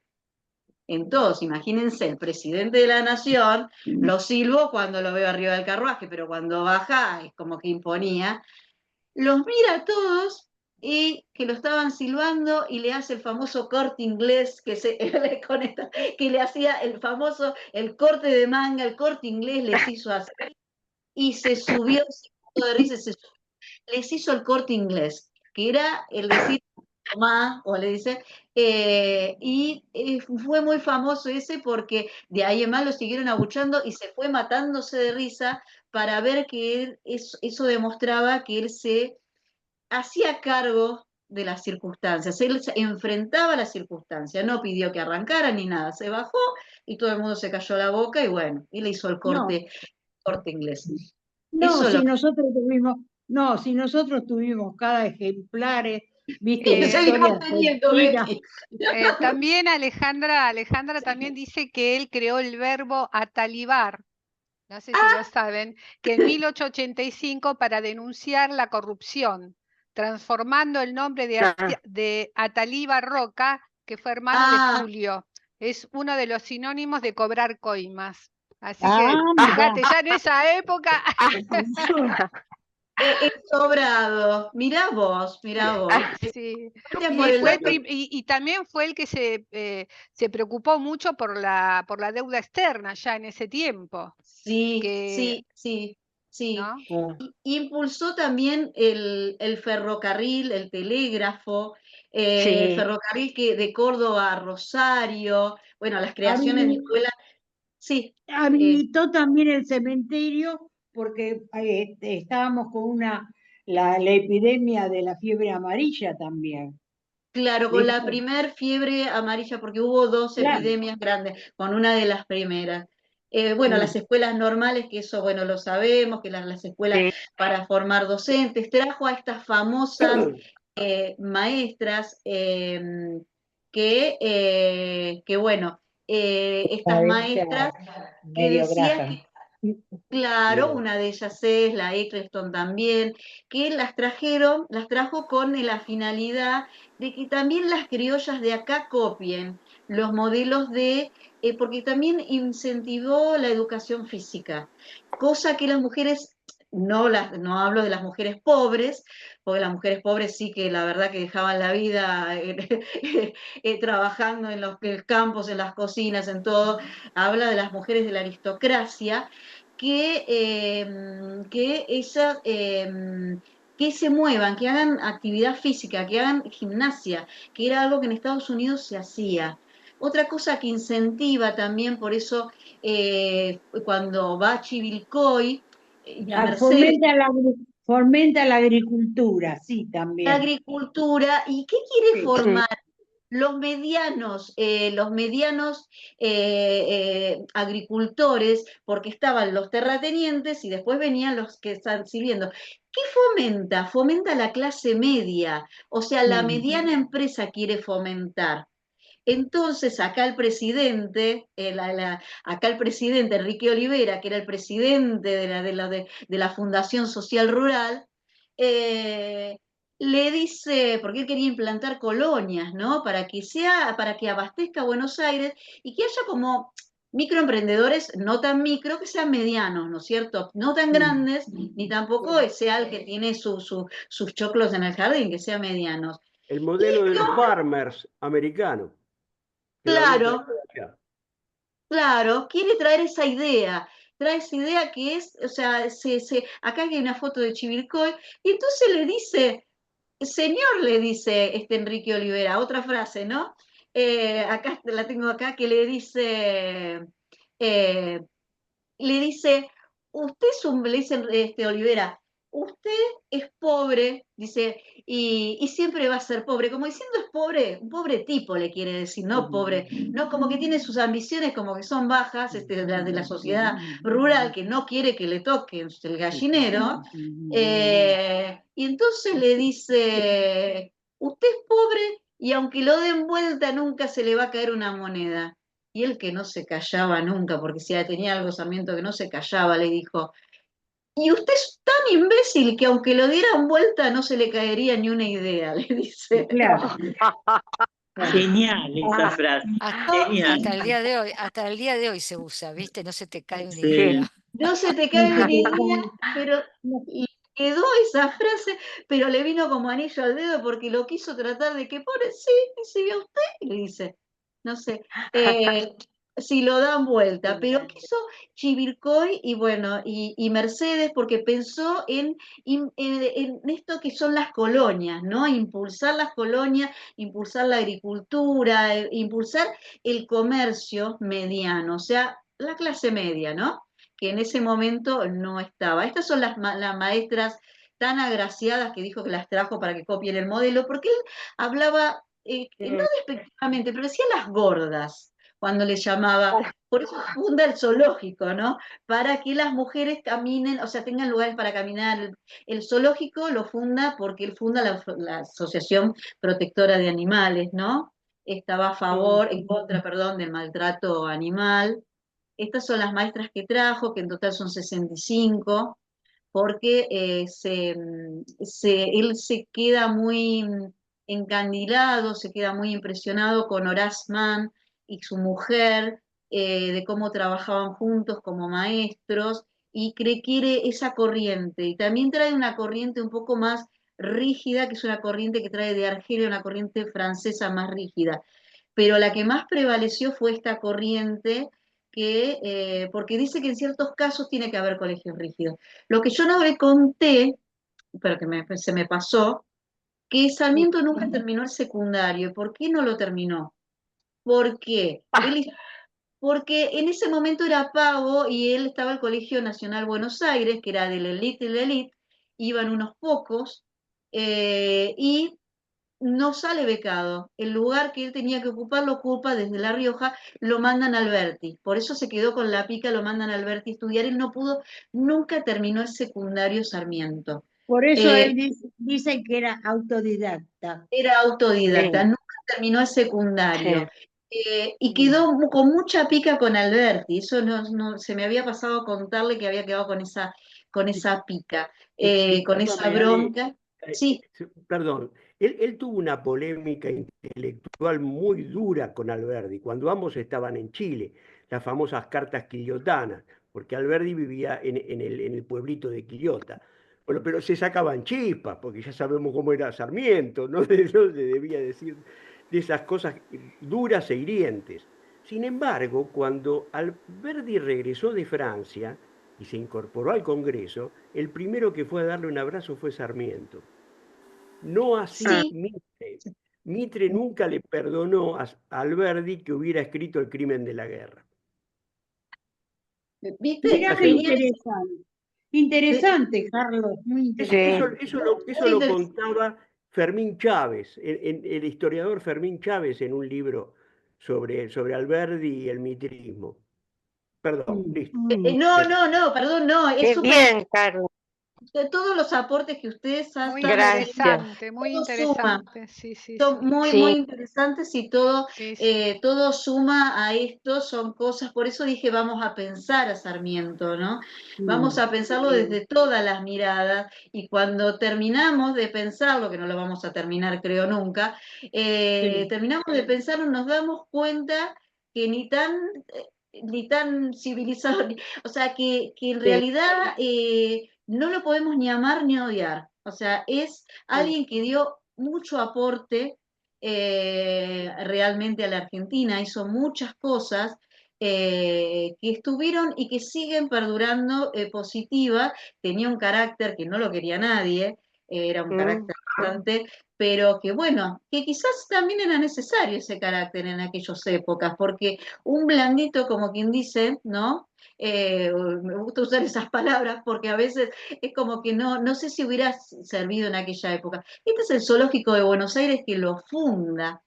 en todos. Imagínense, el presidente de la nación, lo silbo cuando lo veo arriba del carruaje, pero cuando baja es como que imponía. Los mira a todos y que lo estaban silbando y le hace el famoso corte inglés que le hacía el famoso, el corte de manga, el corte inglés les hizo así y se subió, se puso de risa, les hizo el corte inglés, que era el decir mamá, o le dice, fue muy famoso ese porque de ahí en más lo siguieron abuchando y se fue matándose de risa para ver que eso demostraba que él se hacía cargo de las circunstancias, él se enfrentaba a las circunstancias, no pidió que arrancara ni nada, se bajó y todo el mundo se cayó la boca y bueno, y le hizo el corte inglés. No, Eso si lo nosotros tuvimos, no, si nosotros tuvimos cada ejemplares, viste, de seguimos historia teniendo, argentina. Betty. También Alejandra también dice que él creó el verbo atalibar, no sé si lo saben, que en 1885 para denunciar la corrupción, transformando el nombre de Atalíbar Roca, que fue hermano de Tulio. Es uno de los sinónimos de cobrar coimas. Así que, fíjate, ya en esa época... sobrado, mirá vos. Sí. Gracias Y también fue el que se preocupó mucho por la deuda externa ya en ese tiempo. Sí. ¿no? Impulsó también el ferrocarril, el telégrafo, el ferrocarril de Córdoba a Rosario, bueno, las creaciones de escuelas. Sí. Habilitó también el cementerio porque estábamos con la epidemia de la fiebre amarilla también. Claro, con la primer fiebre amarilla, porque hubo dos epidemias grandes, con una de las primeras. Bueno, las escuelas normales, que eso, bueno, lo sabemos, que las escuelas para formar docentes, trajo a estas famosas maestras bueno, estas maestras que decían que, claro, una de ellas es la Eccleston también, que las trajo con la finalidad de que también las criollas de acá copien los modelos porque también incentivó la educación física, cosa que las mujeres, no hablo de las mujeres pobres, porque las mujeres pobres sí que la verdad que dejaban la vida trabajando en los campos, en las cocinas, en todo, habla de las mujeres de la aristocracia, que se muevan, que hagan actividad física, que hagan gimnasia, que era algo que en Estados Unidos se hacía. Otra cosa que incentiva también, por eso cuando va Chivilcoy, fomenta la agricultura, sí, también. La agricultura, ¿y qué quiere formar? Los medianos agricultores, porque estaban los terratenientes y después venían los que están sirviendo. ¿Qué fomenta? Fomenta la clase media, o sea, la mediana empresa quiere fomentar. Entonces, acá el presidente, Enrique Olivera, que era el presidente de la Fundación Social Rural, le dice, porque él quería implantar colonias, ¿no? Para que abastezca Buenos Aires y que haya como microemprendedores, no tan micro, que sean medianos, ¿no es cierto? No tan grandes, ni tampoco sea el que tiene sus choclos en el jardín, que sean medianos. El modelo de los farmers americanos. Claro, quiere traer esa idea. Trae esa idea que es, o sea, acá hay una foto de Chivilcoy, y entonces le dice, señor, le dice Enrique Olivera, otra frase, ¿no? Acá la tengo acá, que le dice, usted es le dice Olivera, usted es pobre, dice, y siempre va a ser pobre, como diciendo es pobre, un pobre tipo le quiere decir, no pobre, no, como que tiene sus ambiciones como que son bajas, de la sociedad rural que no quiere que le toquen el gallinero, y entonces le dice, usted es pobre y aunque lo den vuelta nunca se le va a caer una moneda. Y él, que no se callaba nunca, porque si tenía algo Sarmiento que no se callaba, le dijo, y usted es tan imbécil que aunque lo dieran vuelta no se le caería ni una idea, le dice. Claro. Genial esa frase, genial. Hasta el día de hoy se usa, ¿viste? No se te cae una Sí. idea. No se te cae una idea, pero le quedó esa frase, pero le vino como anillo al dedo porque lo quiso tratar de que, pobre, sí, dice, ¿ve usted? Y le dice, no sé, si lo dan vuelta, pero quiso Chivilcoy y bueno, y Mercedes porque pensó en esto que son las colonias, ¿no? Impulsar las colonias, impulsar la agricultura, impulsar el comercio mediano, o sea, la clase media, ¿no? Que en ese momento no estaba. Estas son las maestras tan agraciadas que dijo que las trajo para que copien el modelo, porque él hablaba, no despectivamente, pero decía las gordas, cuando le llamaba, por eso funda el zoológico, ¿no? Para que las mujeres caminen, o sea, tengan lugares para caminar. El zoológico lo funda porque él funda la Asociación Protectora de Animales, ¿no? Estaba a favor, en contra, perdón, del maltrato animal. Estas son las maestras que trajo, que en total son 65, porque él se queda muy encandilado, se queda muy impresionado con Horace Mann y su mujer, de cómo trabajaban juntos como maestros, y quiere esa corriente. Y también trae una corriente un poco más rígida, que es una corriente que trae de Argelia, una corriente francesa más rígida. Pero la que más prevaleció fue esta corriente porque dice que en ciertos casos tiene que haber colegios rígidos. Lo que yo no le conté, pero que se me pasó, que Sarmiento nunca terminó el secundario. ¿Por qué no lo terminó? ¿Por qué? Porque en ese momento era pago y él estaba al Colegio Nacional Buenos Aires, que era de la élite, iban unos pocos, y no sale becado. El lugar que él tenía que ocupar lo ocupa desde La Rioja, lo mandan a Alberti. Por eso se quedó con la pica, lo mandan a Alberti a estudiar. Él no pudo, nunca terminó el secundario Sarmiento. Por eso él dice que era autodidacta. Era autodidacta, nunca terminó el secundario. Y quedó con mucha pica con Alberti. Eso se me había pasado contarle que había quedado con esa pica, con esa bronca. Sí. Perdón, él tuvo una polémica intelectual muy dura con Alberdi cuando ambos estaban en Chile, las famosas cartas quillotanas, porque Alberdi vivía en el pueblito de Quillota. Bueno, pero se sacaban chispas, porque ya sabemos cómo era Sarmiento, no, no se debía decir de esas cosas duras e hirientes. Sin embargo, cuando Alberdi regresó de Francia y se incorporó al Congreso, el primero que fue a darle un abrazo fue Sarmiento. No así Mitre. Mitre nunca le perdonó a Alberdi que hubiera escrito El crimen de la guerra. ¿Viste? Mirá qué interesante. Interesante, Carlos, muy interesante. Eso lo contaba Fermín Chávez, el historiador Fermín Chávez, en un libro sobre Alberdi y el mitrismo. Perdón, listo. No, perdón, no. Qué bien, Carlos. De todos los aportes que ustedes hacen, muy interesante, muy interesante. Son muy interesantes y todo suma a esto, son cosas, por eso dije vamos a pensar a Sarmiento, ¿no? Vamos a pensarlo desde todas las miradas, y cuando terminamos de pensarlo, que no lo vamos a terminar creo nunca, terminamos de pensarlo, nos damos cuenta que ni tan civilizado, o sea que en realidad no lo podemos ni amar ni odiar. O sea, es alguien que dio mucho aporte realmente a la Argentina, hizo muchas cosas que estuvieron y que siguen perdurando positivas. Tenía un carácter que no lo quería nadie, era un carácter bastante, pero que bueno, que quizás también era necesario ese carácter en aquellas épocas, porque un blandito, como quien dice, ¿no? Me gusta usar esas palabras porque a veces es como que no sé si hubiera servido en aquella época. Este es el zoológico de Buenos Aires que lo funda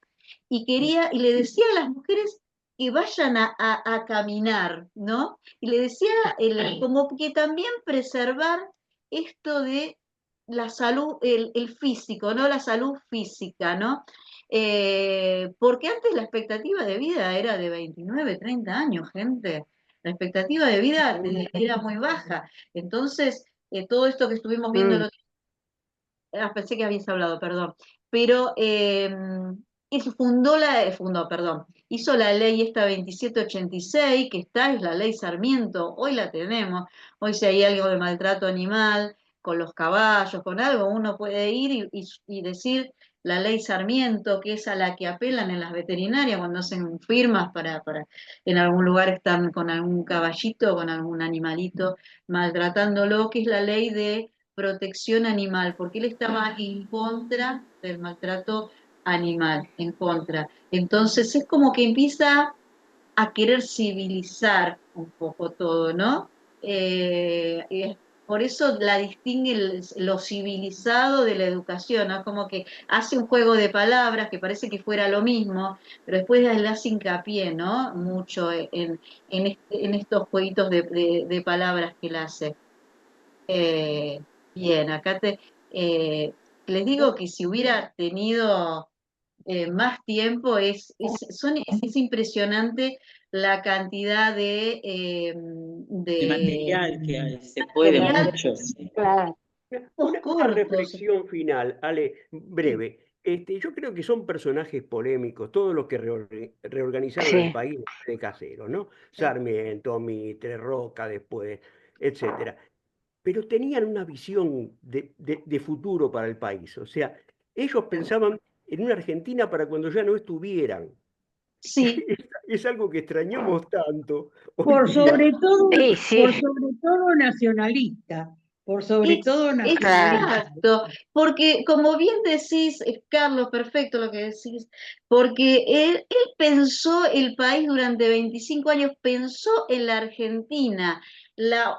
y le decía a las mujeres que vayan a caminar, ¿no? Y le decía como que también preservar esto de la salud, el físico, ¿no? La salud física, ¿no? Porque antes la expectativa de vida era de 29, 30 años, gente. La expectativa de vida era muy baja. Entonces, todo esto que estuvimos viendo, pensé que habías hablado, perdón, pero hizo la ley esta 2786, que es la ley Sarmiento, hoy la tenemos, hoy si hay algo de maltrato animal, con los caballos, con algo, uno puede ir y decir la ley Sarmiento, que es a la que apelan en las veterinarias cuando hacen firmas para en algún lugar están con algún caballito, con algún animalito maltratándolo, que es la ley de protección animal, porque él estaba en contra del maltrato animal, en contra. Entonces es como que empieza a querer civilizar un poco todo, ¿no? Por eso la distingue lo civilizado de la educación, ¿no? Como que hace un juego de palabras que parece que fuera lo mismo, pero después le hace hincapié, ¿no? Mucho en estos jueguitos de palabras que él hace. Eh, Bien, les digo que si hubiera tenido más tiempo, es impresionante la cantidad El material que hay, se puede mucho. Sí. Una reflexión final, Ale, breve. Yo creo que son personajes polémicos, todos los que reorganizaron el país de Casero, ¿no? Sarmiento, Mitre, Roca después, etcétera. Pero tenían una visión de futuro para el país. O sea, ellos pensaban en una Argentina para cuando ya no estuvieran. Sí. Es algo que extrañamos tanto. Por sobre todo nacionalista. Por sobre todo nacionalista. Exacto, porque como bien decís, Carlos, perfecto lo que decís, porque él pensó el país durante 25 años, pensó en la Argentina,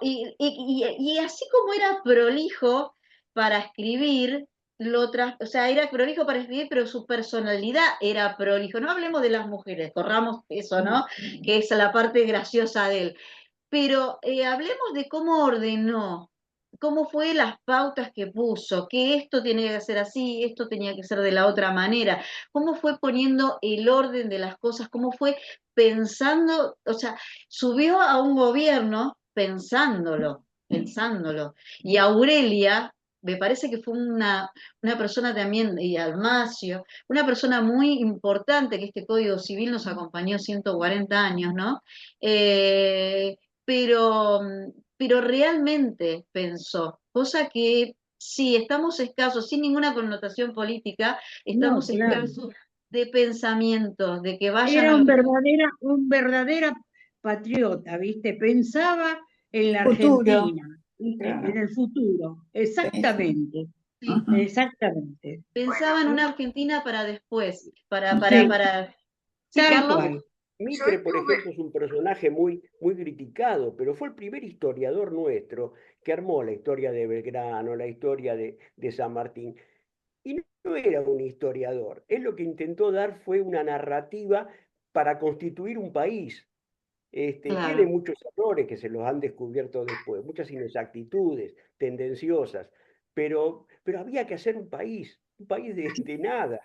y así como era prolijo para escribir, o sea, era prolijo para escribir, pero su personalidad era prolijo. No hablemos de las mujeres, corramos eso, ¿no? Que es la parte graciosa de él. Pero hablemos de cómo ordenó, cómo fue las pautas que puso, que esto tenía que ser así, esto tenía que ser de la otra manera, cómo fue poniendo el orden de las cosas, cómo fue pensando, o sea, subió a un gobierno pensándolo. Y Aurelia, me parece que fue una persona también, y Almacio, una persona muy importante, que este Código Civil nos acompañó 140 años, ¿no? Pero, pero realmente pensó, cosa que sí, estamos escasos, sin ninguna connotación política, estamos No, claro. escasos de pensamientos, de que vayan Era a... un verdadera patriota, ¿viste? Pensaba en la Futuro. Argentina, ¿viste? En el futuro, exactamente. Exactamente. Pensaba en una Argentina para después, para... ¿Sí, Tal Carlos? cual. Mitre, por ejemplo, es un personaje muy criticado, pero fue el primer historiador nuestro que armó la historia de Belgrano, la historia de San Martín. Y no era un historiador. Él lo que intentó dar fue una narrativa para constituir un país. Tiene muchos errores que se los han descubierto después, muchas inexactitudes tendenciosas, pero había que hacer un país de nada.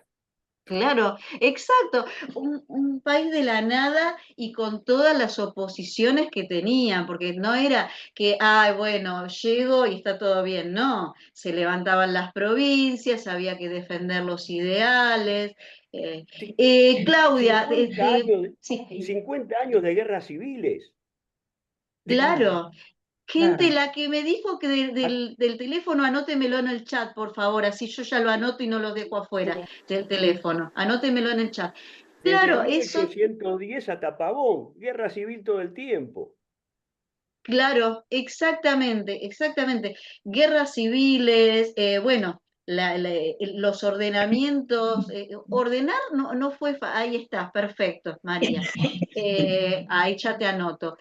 Claro, exacto, un país de la nada y con todas las oposiciones que tenían, porque no era que, ay, bueno, llego y está todo bien, no, se levantaban las provincias, había que defender los ideales. Claudia, 50 años de guerras civiles. Claro. Gente, la que me dijo que del teléfono, anótemelo en el chat, por favor, así yo ya lo anoto y no lo dejo afuera del teléfono. Anótemelo en el chat. Claro, Desde eso. 1810 hata Pavón, guerra civil todo el tiempo. Claro, exactamente. Guerras civiles, bueno, los ordenamientos, ordenar no fue, ahí está, perfecto, María. Ahí ya te anoto.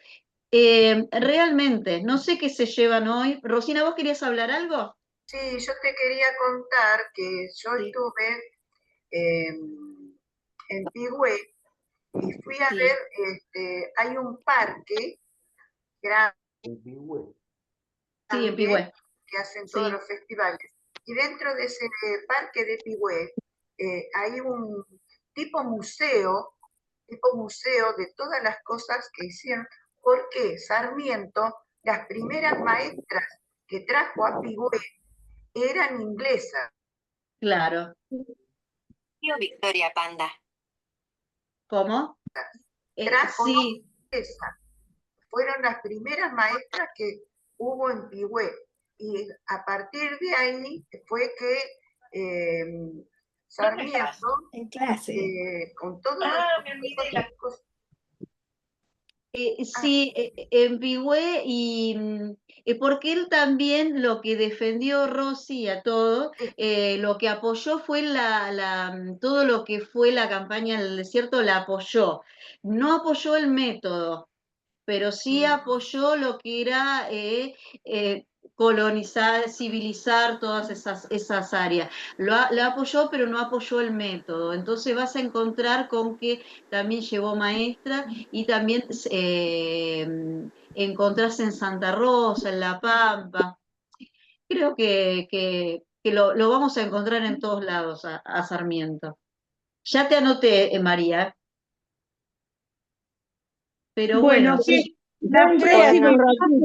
Realmente, no sé qué se llevan hoy. Rosina, ¿vos querías hablar algo? Sí, yo te quería contar que yo estuve en Pigüé y fui a ver, hay un parque grande en Pigüé, que hacen todos los festivales. Y dentro de ese parque de Pigüé hay un tipo museo de todas las cosas que hicieron, porque Sarmiento, las primeras maestras que trajo a Pigüé eran inglesas. Claro. Tío Victoria Panda. ¿Cómo? Trajo Sí. inglesas. Fueron las primeras maestras que hubo en Pigüé. Y a partir de ahí fue que Sarmiento, En clase. con todos los chicos. Sí, en Pigüé y porque él también lo que defendió Rossi a todo, lo que apoyó fue todo lo que fue la campaña del desierto, la apoyó. No apoyó el método, pero sí apoyó lo que era colonizar, civilizar todas esas áreas. Lo apoyó, pero no apoyó el método. Entonces vas a encontrar con que también llevó maestra y también encontrás en Santa Rosa, en La Pampa. Creo que lo vamos a encontrar en todos lados a Sarmiento. Ya te anoté, María. Pero bueno, sí.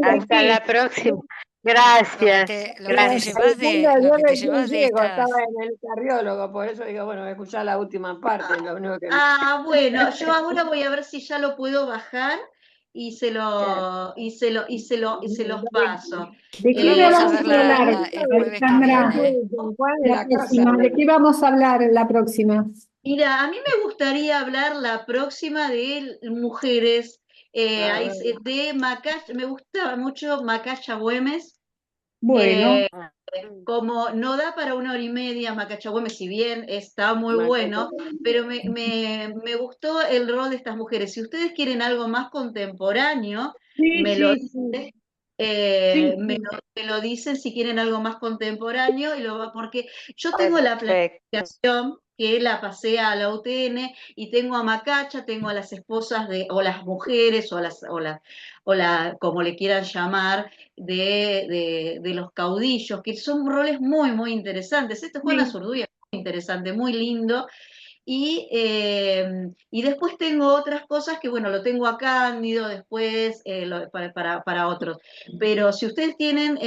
Hasta la próxima. Gracias. Lo que te llevas de Estaba estas... en el cardiólogo, por eso digo, bueno, voy a escuchar la última parte. Lo único que... Bueno, yo ahora voy a ver si ya lo puedo bajar y se los paso. ¿De qué vamos a hablar, el jueves que Alejandra? viene. La próxima, ¿de qué vamos a hablar la próxima? Mira, a mí me gustaría hablar la próxima de mujeres, de Macaya, me gustaba mucho Macaya Güemes. Bueno. Como no da para 1 hora y media Macaya Güemes, si bien está muy bueno, pero me gustó el rol de estas mujeres. Si ustedes quieren algo más contemporáneo, me lo dicen. Me lo dicen si quieren algo más contemporáneo, porque yo tengo la planificación que la pasé a la UTN y tengo a Macacha, tengo a las esposas o las mujeres, como le quieran llamar, de los caudillos, que son roles muy, muy interesantes. Este Juana Zurduy es muy interesante, muy lindo. Y después tengo otras cosas que, bueno, lo tengo a Cándido después para otros. Pero si ustedes tienen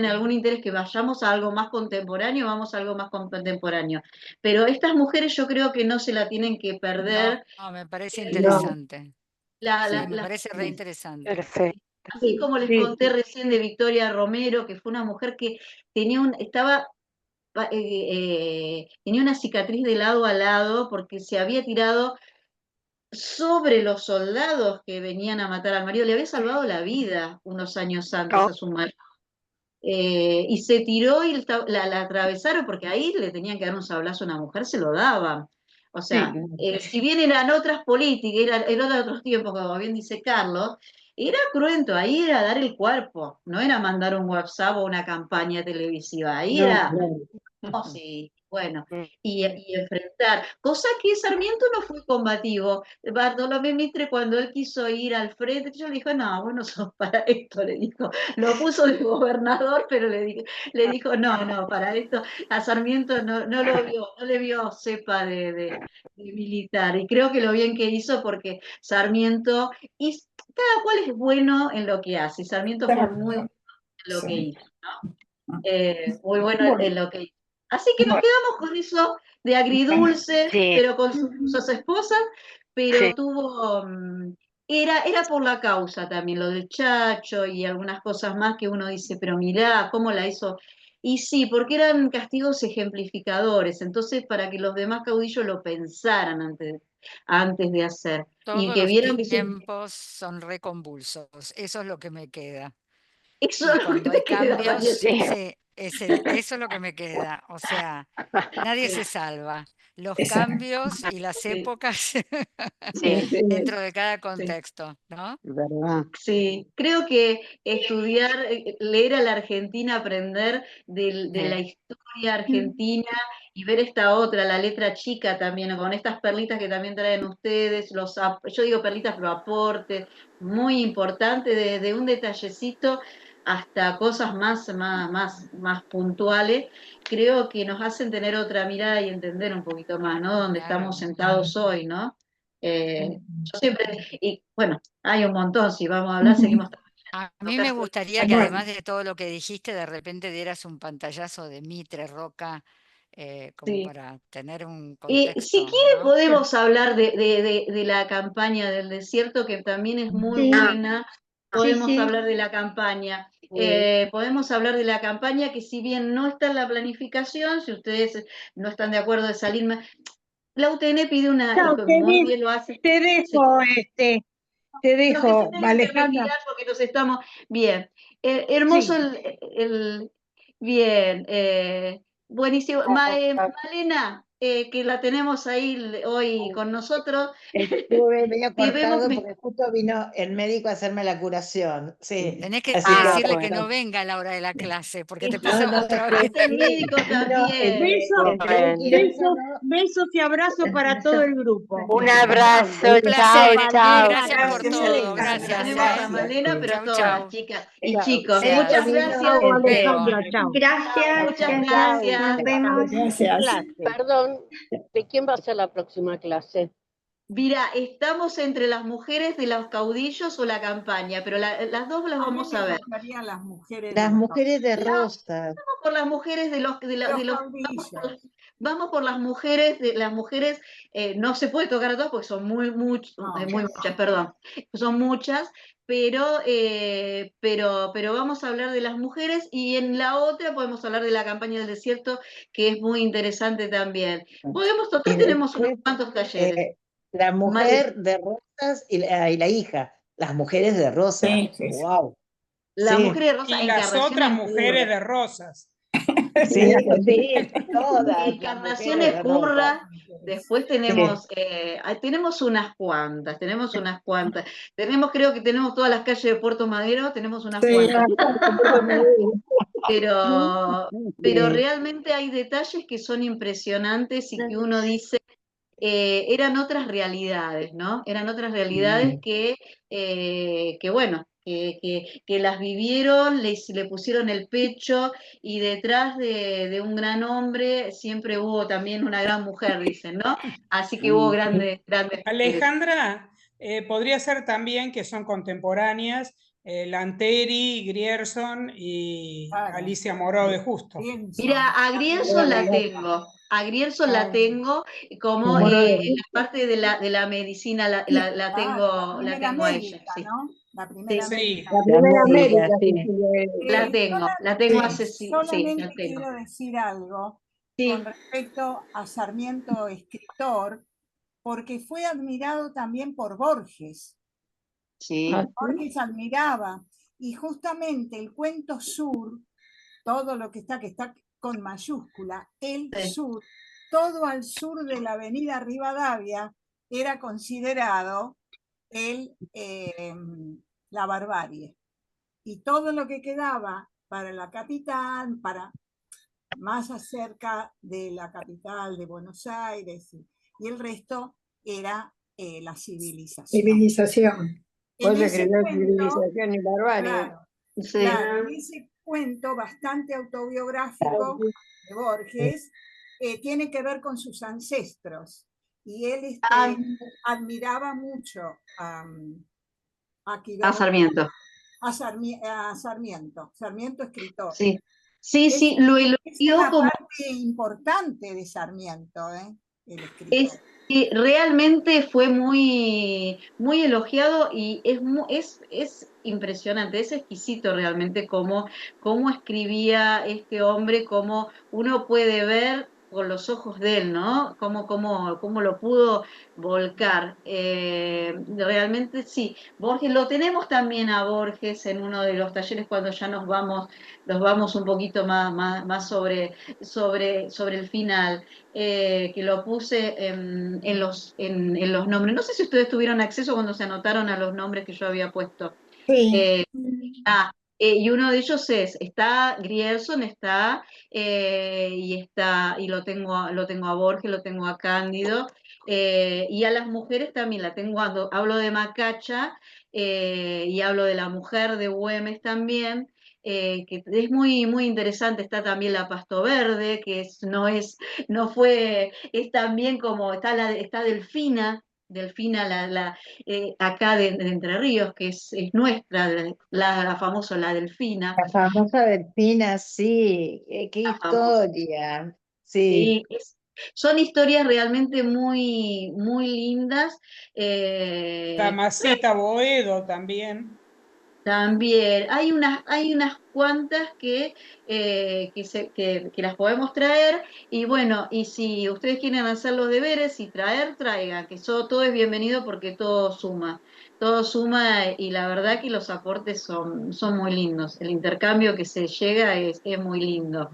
algún interés que vayamos a algo más contemporáneo, vamos a algo más contemporáneo. Pero estas mujeres yo creo que no se la tienen que perder. No, me parece interesante. Me parece re interesante. Perfecto. Así como les conté recién de Victoria Romero, que fue una mujer que tenía una cicatriz de lado a lado porque se había tirado sobre los soldados que venían a matar al marido. Le había salvado la vida unos años antes a su marido. Y se tiró y la atravesaron porque ahí le tenían que dar un sablazo a una mujer, se lo daban. O sea, si bien eran otras políticas, eran otros tiempos, como bien dice Carlos, era cruento, ahí era dar el cuerpo, no era mandar un WhatsApp o una campaña televisiva, ahí era, bueno, y enfrentar, cosa que Sarmiento no fue combativo. Bartolomé Mitre, cuando él quiso ir al frente, yo le dije, no, vos no sos para esto, le dijo, lo puso de gobernador, pero le dijo, no, para esto, a Sarmiento no le vio cepa de militar, y creo que lo bien que hizo, porque Sarmiento, y cada cual es bueno en lo que hace, y Sarmiento fue muy bueno en lo que hizo, ¿no? Muy bueno en lo que hizo. Así que nos quedamos con eso de agridulce, pero con sus esposas, pero era por la causa también, lo del Chacho y algunas cosas más que uno dice, pero mirá, ¿cómo la hizo? Y sí, porque eran castigos ejemplificadores, entonces para que los demás caudillos lo pensaran antes de hacer. Y Todos que los vieran que tiempos son reconvulsos, eso es lo que me queda. Eso Y es lo cuando que hay te queda, cambios, Mariela. eso es lo que me queda. O sea, nadie se salva. Los cambios y las épocas dentro de cada contexto, ¿no? Sí, creo que estudiar, leer a la Argentina, aprender de la historia argentina y ver esta otra, la letra chica también, con estas perlitas que también traen ustedes, yo digo perlitas, pero aportes, muy importante, de un detallecito hasta cosas más puntuales, creo que nos hacen tener otra mirada y entender un poquito más, ¿no? Donde estamos sentados hoy, ¿no? Yo siempre, y bueno, hay un montón, si vamos a hablar, seguimos trabajando A no mí me casualidad. gustaría que Bueno, además de todo lo que dijiste, de repente dieras un pantallazo de Mitre Roca, como Sí. para tener un Si contexto, quiere ¿no? podemos hablar de la campaña del desierto, que también es muy Sí, buena. sí, Podemos sí. hablar de la campaña. Podemos hablar de la campaña que si bien no está en la planificación, si ustedes no están de acuerdo de salir más, la UTN pide una, y Chao, muy bien lo hace. te Sí. dejo, te No, que se dejo, tengan que Alejandra. retirar porque nos estamos bien. Hermoso Sí. bien, buenísimo. Malena, que la tenemos ahí hoy con nosotros. Estuve medio Vemos, cortado porque justo vino el médico a hacerme la curación. Sí, Tenés que así que decirle que bueno. no venga a la hora de la clase, porque te No, pasa no, otra que vez. el médico vino también. entre el quirófano. Besos y abrazos para todo el grupo. Un abrazo, Un chao, placer, chao. gracias por Gracias, todo, Alejandra. gracias. Tenemos a Malena, pero Chau, todas, chau. chicas y Chao. chicos. Justo Muchas vino gracias. Chao, el Alejandra, Teo. chao. Gracias, Muchas chao. gracias. Nos vemos. Gracias. Perdón, ¿de quién va a ser la próxima clase? Mira, estamos entre las mujeres de los caudillos o la campaña, pero las dos las A mí vamos a me ver. gustaría las mujeres Las de mujeres de Rosas. Vamos por las mujeres de los caudillos. vamos por las mujeres no se puede tocar a todas porque son muy muchas, perdón, son muchas, pero vamos a hablar de las mujeres y en la otra podemos hablar de la campaña del desierto, que es muy interesante también. Y Tenemos unos después, cuantos talleres. la mujer de Rosas y la hija. Las mujeres de Rosas. Sí, sí, sí. Wow. La Sí. mujer de Rosa, Y las Encarnación otras Escurra. mujeres de Rosas. Sí, sí, todas. Encarnación las mujeres de Rosas. Escurra. Después tenemos unas cuantas, creo que tenemos todas las calles de Puerto Madero, tenemos unas cuantas. Pero realmente hay detalles que son impresionantes y que uno dice, eran otras realidades, ¿no? Eran otras realidades que bueno, que las vivieron, le pusieron el pecho, y detrás de un gran hombre siempre hubo también una gran mujer, dicen, ¿no? Así que hubo grandes mujeres. Alejandra, podría ser también que son contemporáneas, Lanteri, Grierson y Alicia Moró de Justo. Mira, a Grierson la tengo como la parte de la medicina la tengo a ella, sí. ¿no? La primera Sí. La primera América, sí. La tengo a Cecilia, sí, la Solamente tengo. quiero decir algo con respecto a Sarmiento, escritor, porque fue admirado también por Borges. Sí. Borges admiraba, y justamente el cuento sur, todo lo que está con mayúscula, el sur, todo al sur de la avenida Rivadavia, era considerado la barbarie. Y todo lo que quedaba para la capital, más acerca de la capital de Buenos Aires, y el resto era la civilización. Civilización. En Vos ese escribió cuento, civilización y barbarie. claro, en ese cuento bastante autobiográfico de Borges, tiene que ver con sus ancestros. Y él admiraba mucho a Quiroga, Sarmiento. Sarmiento escritor. Sí, lo es vio una como... parte importante de Sarmiento, el escritor. Realmente fue muy elogiado, y es impresionante, es exquisito realmente cómo escribía este hombre, cómo uno puede ver con los ojos de él, ¿no? Cómo lo pudo volcar. Realmente sí. Borges, lo tenemos también a Borges en uno de los talleres cuando ya nos vamos un poquito más sobre el final. Que lo puse en los nombres. No sé si ustedes tuvieron acceso cuando se anotaron a los nombres que yo había puesto. Y uno de ellos está Grierson, y lo tengo a Borges, lo tengo a Cándido, y a las mujeres también hablo de Macacha, y hablo de la mujer de Güemes también. Que es muy interesante. Está también la Pasto Verde, que es también como está Delfina, Delfina, acá de Entre Ríos, que es nuestra, la famosa La Delfina. La famosa Delfina, sí, qué La famosa. historia. Sí. Sí, son historias realmente muy, muy lindas. Damasita Boedo también. También hay unas cuantas que las podemos traer, y bueno, y si ustedes quieren hacer los deberes y traigan, que todo es bienvenido porque todo suma, y la verdad que los aportes son muy lindos, el intercambio que se llega es muy lindo.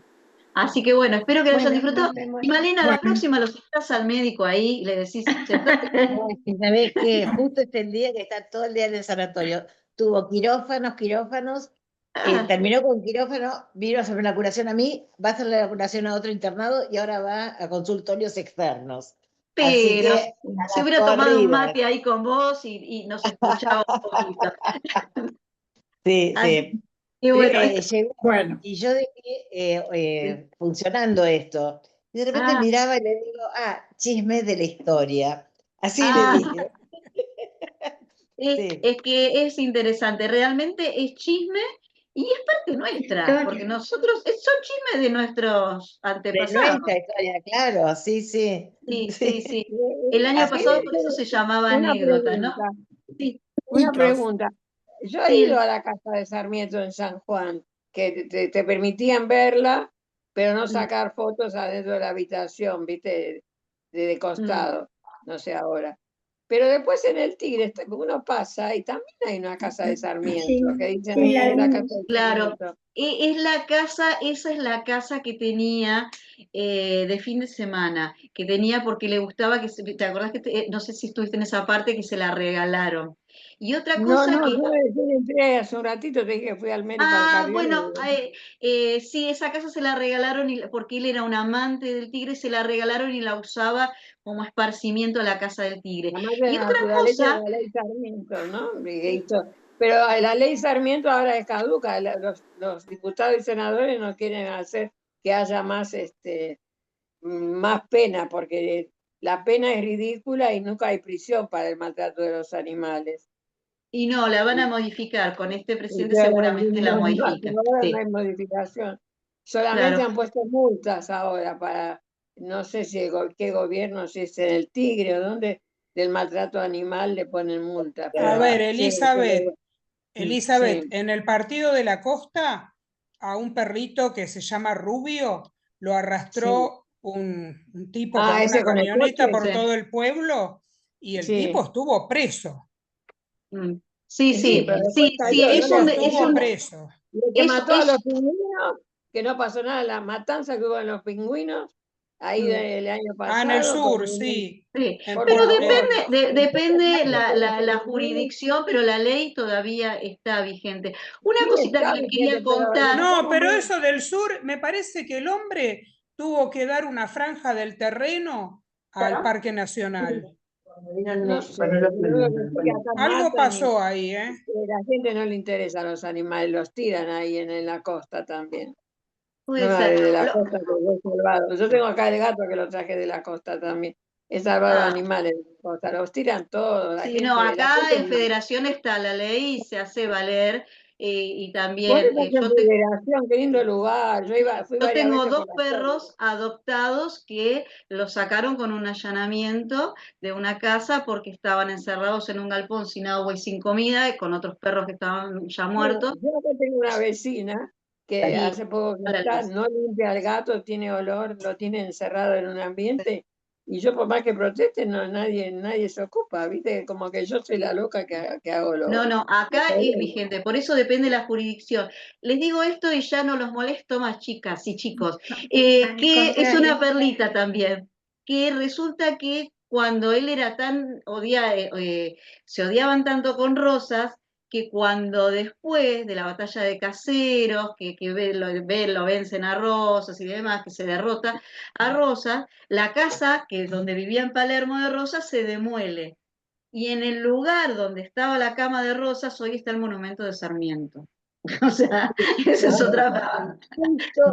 Así que bueno, espero que lo hayan Bueno, disfrutado. nos vemos. Y Malena, la Bueno. próxima los estás al médico ahí, le decís, sentate. ¿Sabés qué? Justo este el día que está todo el día en el sanatorio. Tuvo quirófanos, terminó con quirófano, vino a hacer una curación a mí, va a hacer la curación a otro internado y ahora va a consultorios externos. Así Pero que se a hubiera las tomado un corridas. mate ahí con vos y nos escuchaba un poquito. Sí, Así sí. que bueno, Llegó, Bueno. y yo dejé funcionando esto. Y de repente Ah. miraba y le digo, chismes de la historia. Así Ah. le dije. Sí. Es que es interesante, realmente es chisme y es parte nuestra, porque nosotros, son chismes de nuestros De antepasados. nuestra historia, claro, sí, sí. Sí. El año Así pasado es. por eso se llamaba Una anécdota, ¿no? pregunta. Sí. Una pregunta. Yo he Sí. ido a la casa de Sarmiento en San Juan, que te permitían verla, pero no sacar fotos adentro de la habitación, ¿viste? De costado, no sé ahora. Pero después en el Tigre uno pasa y también hay una casa de Sarmiento, que dicen es la casa de Claro, Sarmiento. esa es la casa que tenía de fin de semana, que tenía porque le gustaba ¿te acordás que no sé si estuviste en esa parte, que se la regalaron? Y otra No, cosa que... yo le entré hace un ratito, te dije que fui al médico, al Bueno, cardiólogo. sí, esa casa se la regalaron porque él era un amante del tigre, se la regalaron y la usaba como esparcimiento a la casa del tigre. Además de Y la otra naturaleza de cosa... la ley Sarmiento, ¿no? Pero la ley Sarmiento ahora es caduca, los diputados y senadores no quieren hacer que haya más pena, porque la pena es ridícula y nunca hay prisión para el maltrato de los animales. Y no, la van a modificar, con este presidente Ahora seguramente la modifican. no hay modificación. Solamente Claro. han puesto multas ahora para, no sé si qué gobierno, si es en el Tigre o dónde, del maltrato animal le ponen multas. A ver, Sí, Elizabeth, sí. en el partido de la costa, a un perrito que se llama Rubio, lo arrastró un tipo con ese una con el camioneta coche. por Sí. todo el pueblo y el Sí. tipo estuvo preso. Sí, pero después cayó, Estuvo preso. Lo que mató a los pingüinos, que no pasó nada, la matanza que hubo en los pingüinos, ahí del año pasado. En el sur, sí. Pero depende la jurisdicción, pero la ley todavía está vigente. Una cosita que les quería contar. No, pero eso del sur, me parece que el hombre tuvo que dar una franja del terreno al Parque Nacional. No sé, Algo pasó ahí, ¿eh? La gente no le interesa a los animales, los tiran ahí en la costa también. Puede No, ser. de la costa que lo he salvado. Yo tengo acá el gato que lo traje de la costa también. He salvado animales de la costa, los tiran todos. Sí, no, acá en Federación está la ley y se hace valer, y también Federación, qué lindo lugar. Fui yo varias tengo veces dos por la perros adoptados que los sacaron con un allanamiento de una casa porque estaban encerrados en un galpón sin agua y sin comida, y con otros perros que estaban ya muertos. Yo acá tengo una vecina que hace poco que está, no limpia al gato, tiene olor, lo tiene encerrado en un ambiente, y yo por más que proteste, nadie se ocupa, ¿viste? Como que yo soy la loca que hago lo... No, acá es vigente, por eso depende de la jurisdicción. Les digo esto y ya no los molesto más, chicas y chicos, que es una perlita también, que resulta que cuando él era tan se odiaban tanto con Rosas, que cuando después de la batalla de Caseros, que lo vencen a Rosas y demás, que se derrota a Rosas, la casa que donde vivía en Palermo de Rosas se demuele. Y en el lugar donde estaba la cama de Rosas, hoy está el monumento de Sarmiento. O sea, esa es otra.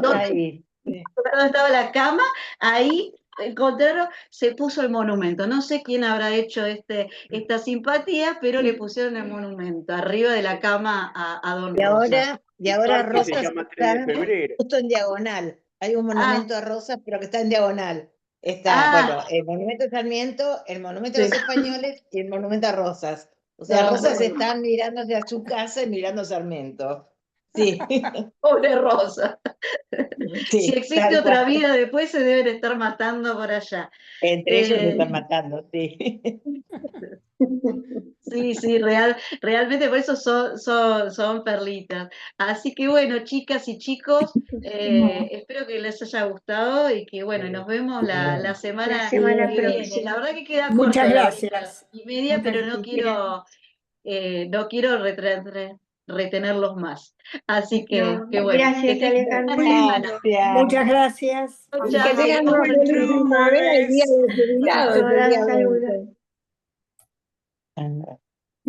Donde estaba la cama, ahí encontraron, se puso el monumento. No sé quién habrá hecho esta simpatía, pero le pusieron el monumento arriba de la cama a Don Rosas. Y ahora Parque se Rosas llama 3 de está febrero. justo en diagonal. Hay un monumento a Rosas, pero que está en diagonal. Está, bueno, el monumento a Sarmiento, el monumento a los españoles y el monumento a Rosas. O sea, No, Rosas bueno. está mirando hacia su casa y mirando a Sarmiento. Sí. Pobre Rosa. Sí, Si existe tal otra cual. vida después, se deben estar matando por allá. Entre ellos se están matando, sí. Sí, realmente por eso son perlitas. Así que bueno, chicas y chicos, espero que les haya gustado y que bueno, nos vemos la semana La semana que viene. próxima. La verdad que queda Muchas corta la gracias. horita y media, pero no quiero retenerlos más. Así que No, bueno, gracias, que tengan Alejandra. buena semana. Muchas gracias. Que Chao. tengan Hasta un el feliz jueves. Primavera y día del jubilado, Todas, sería saludos. bueno.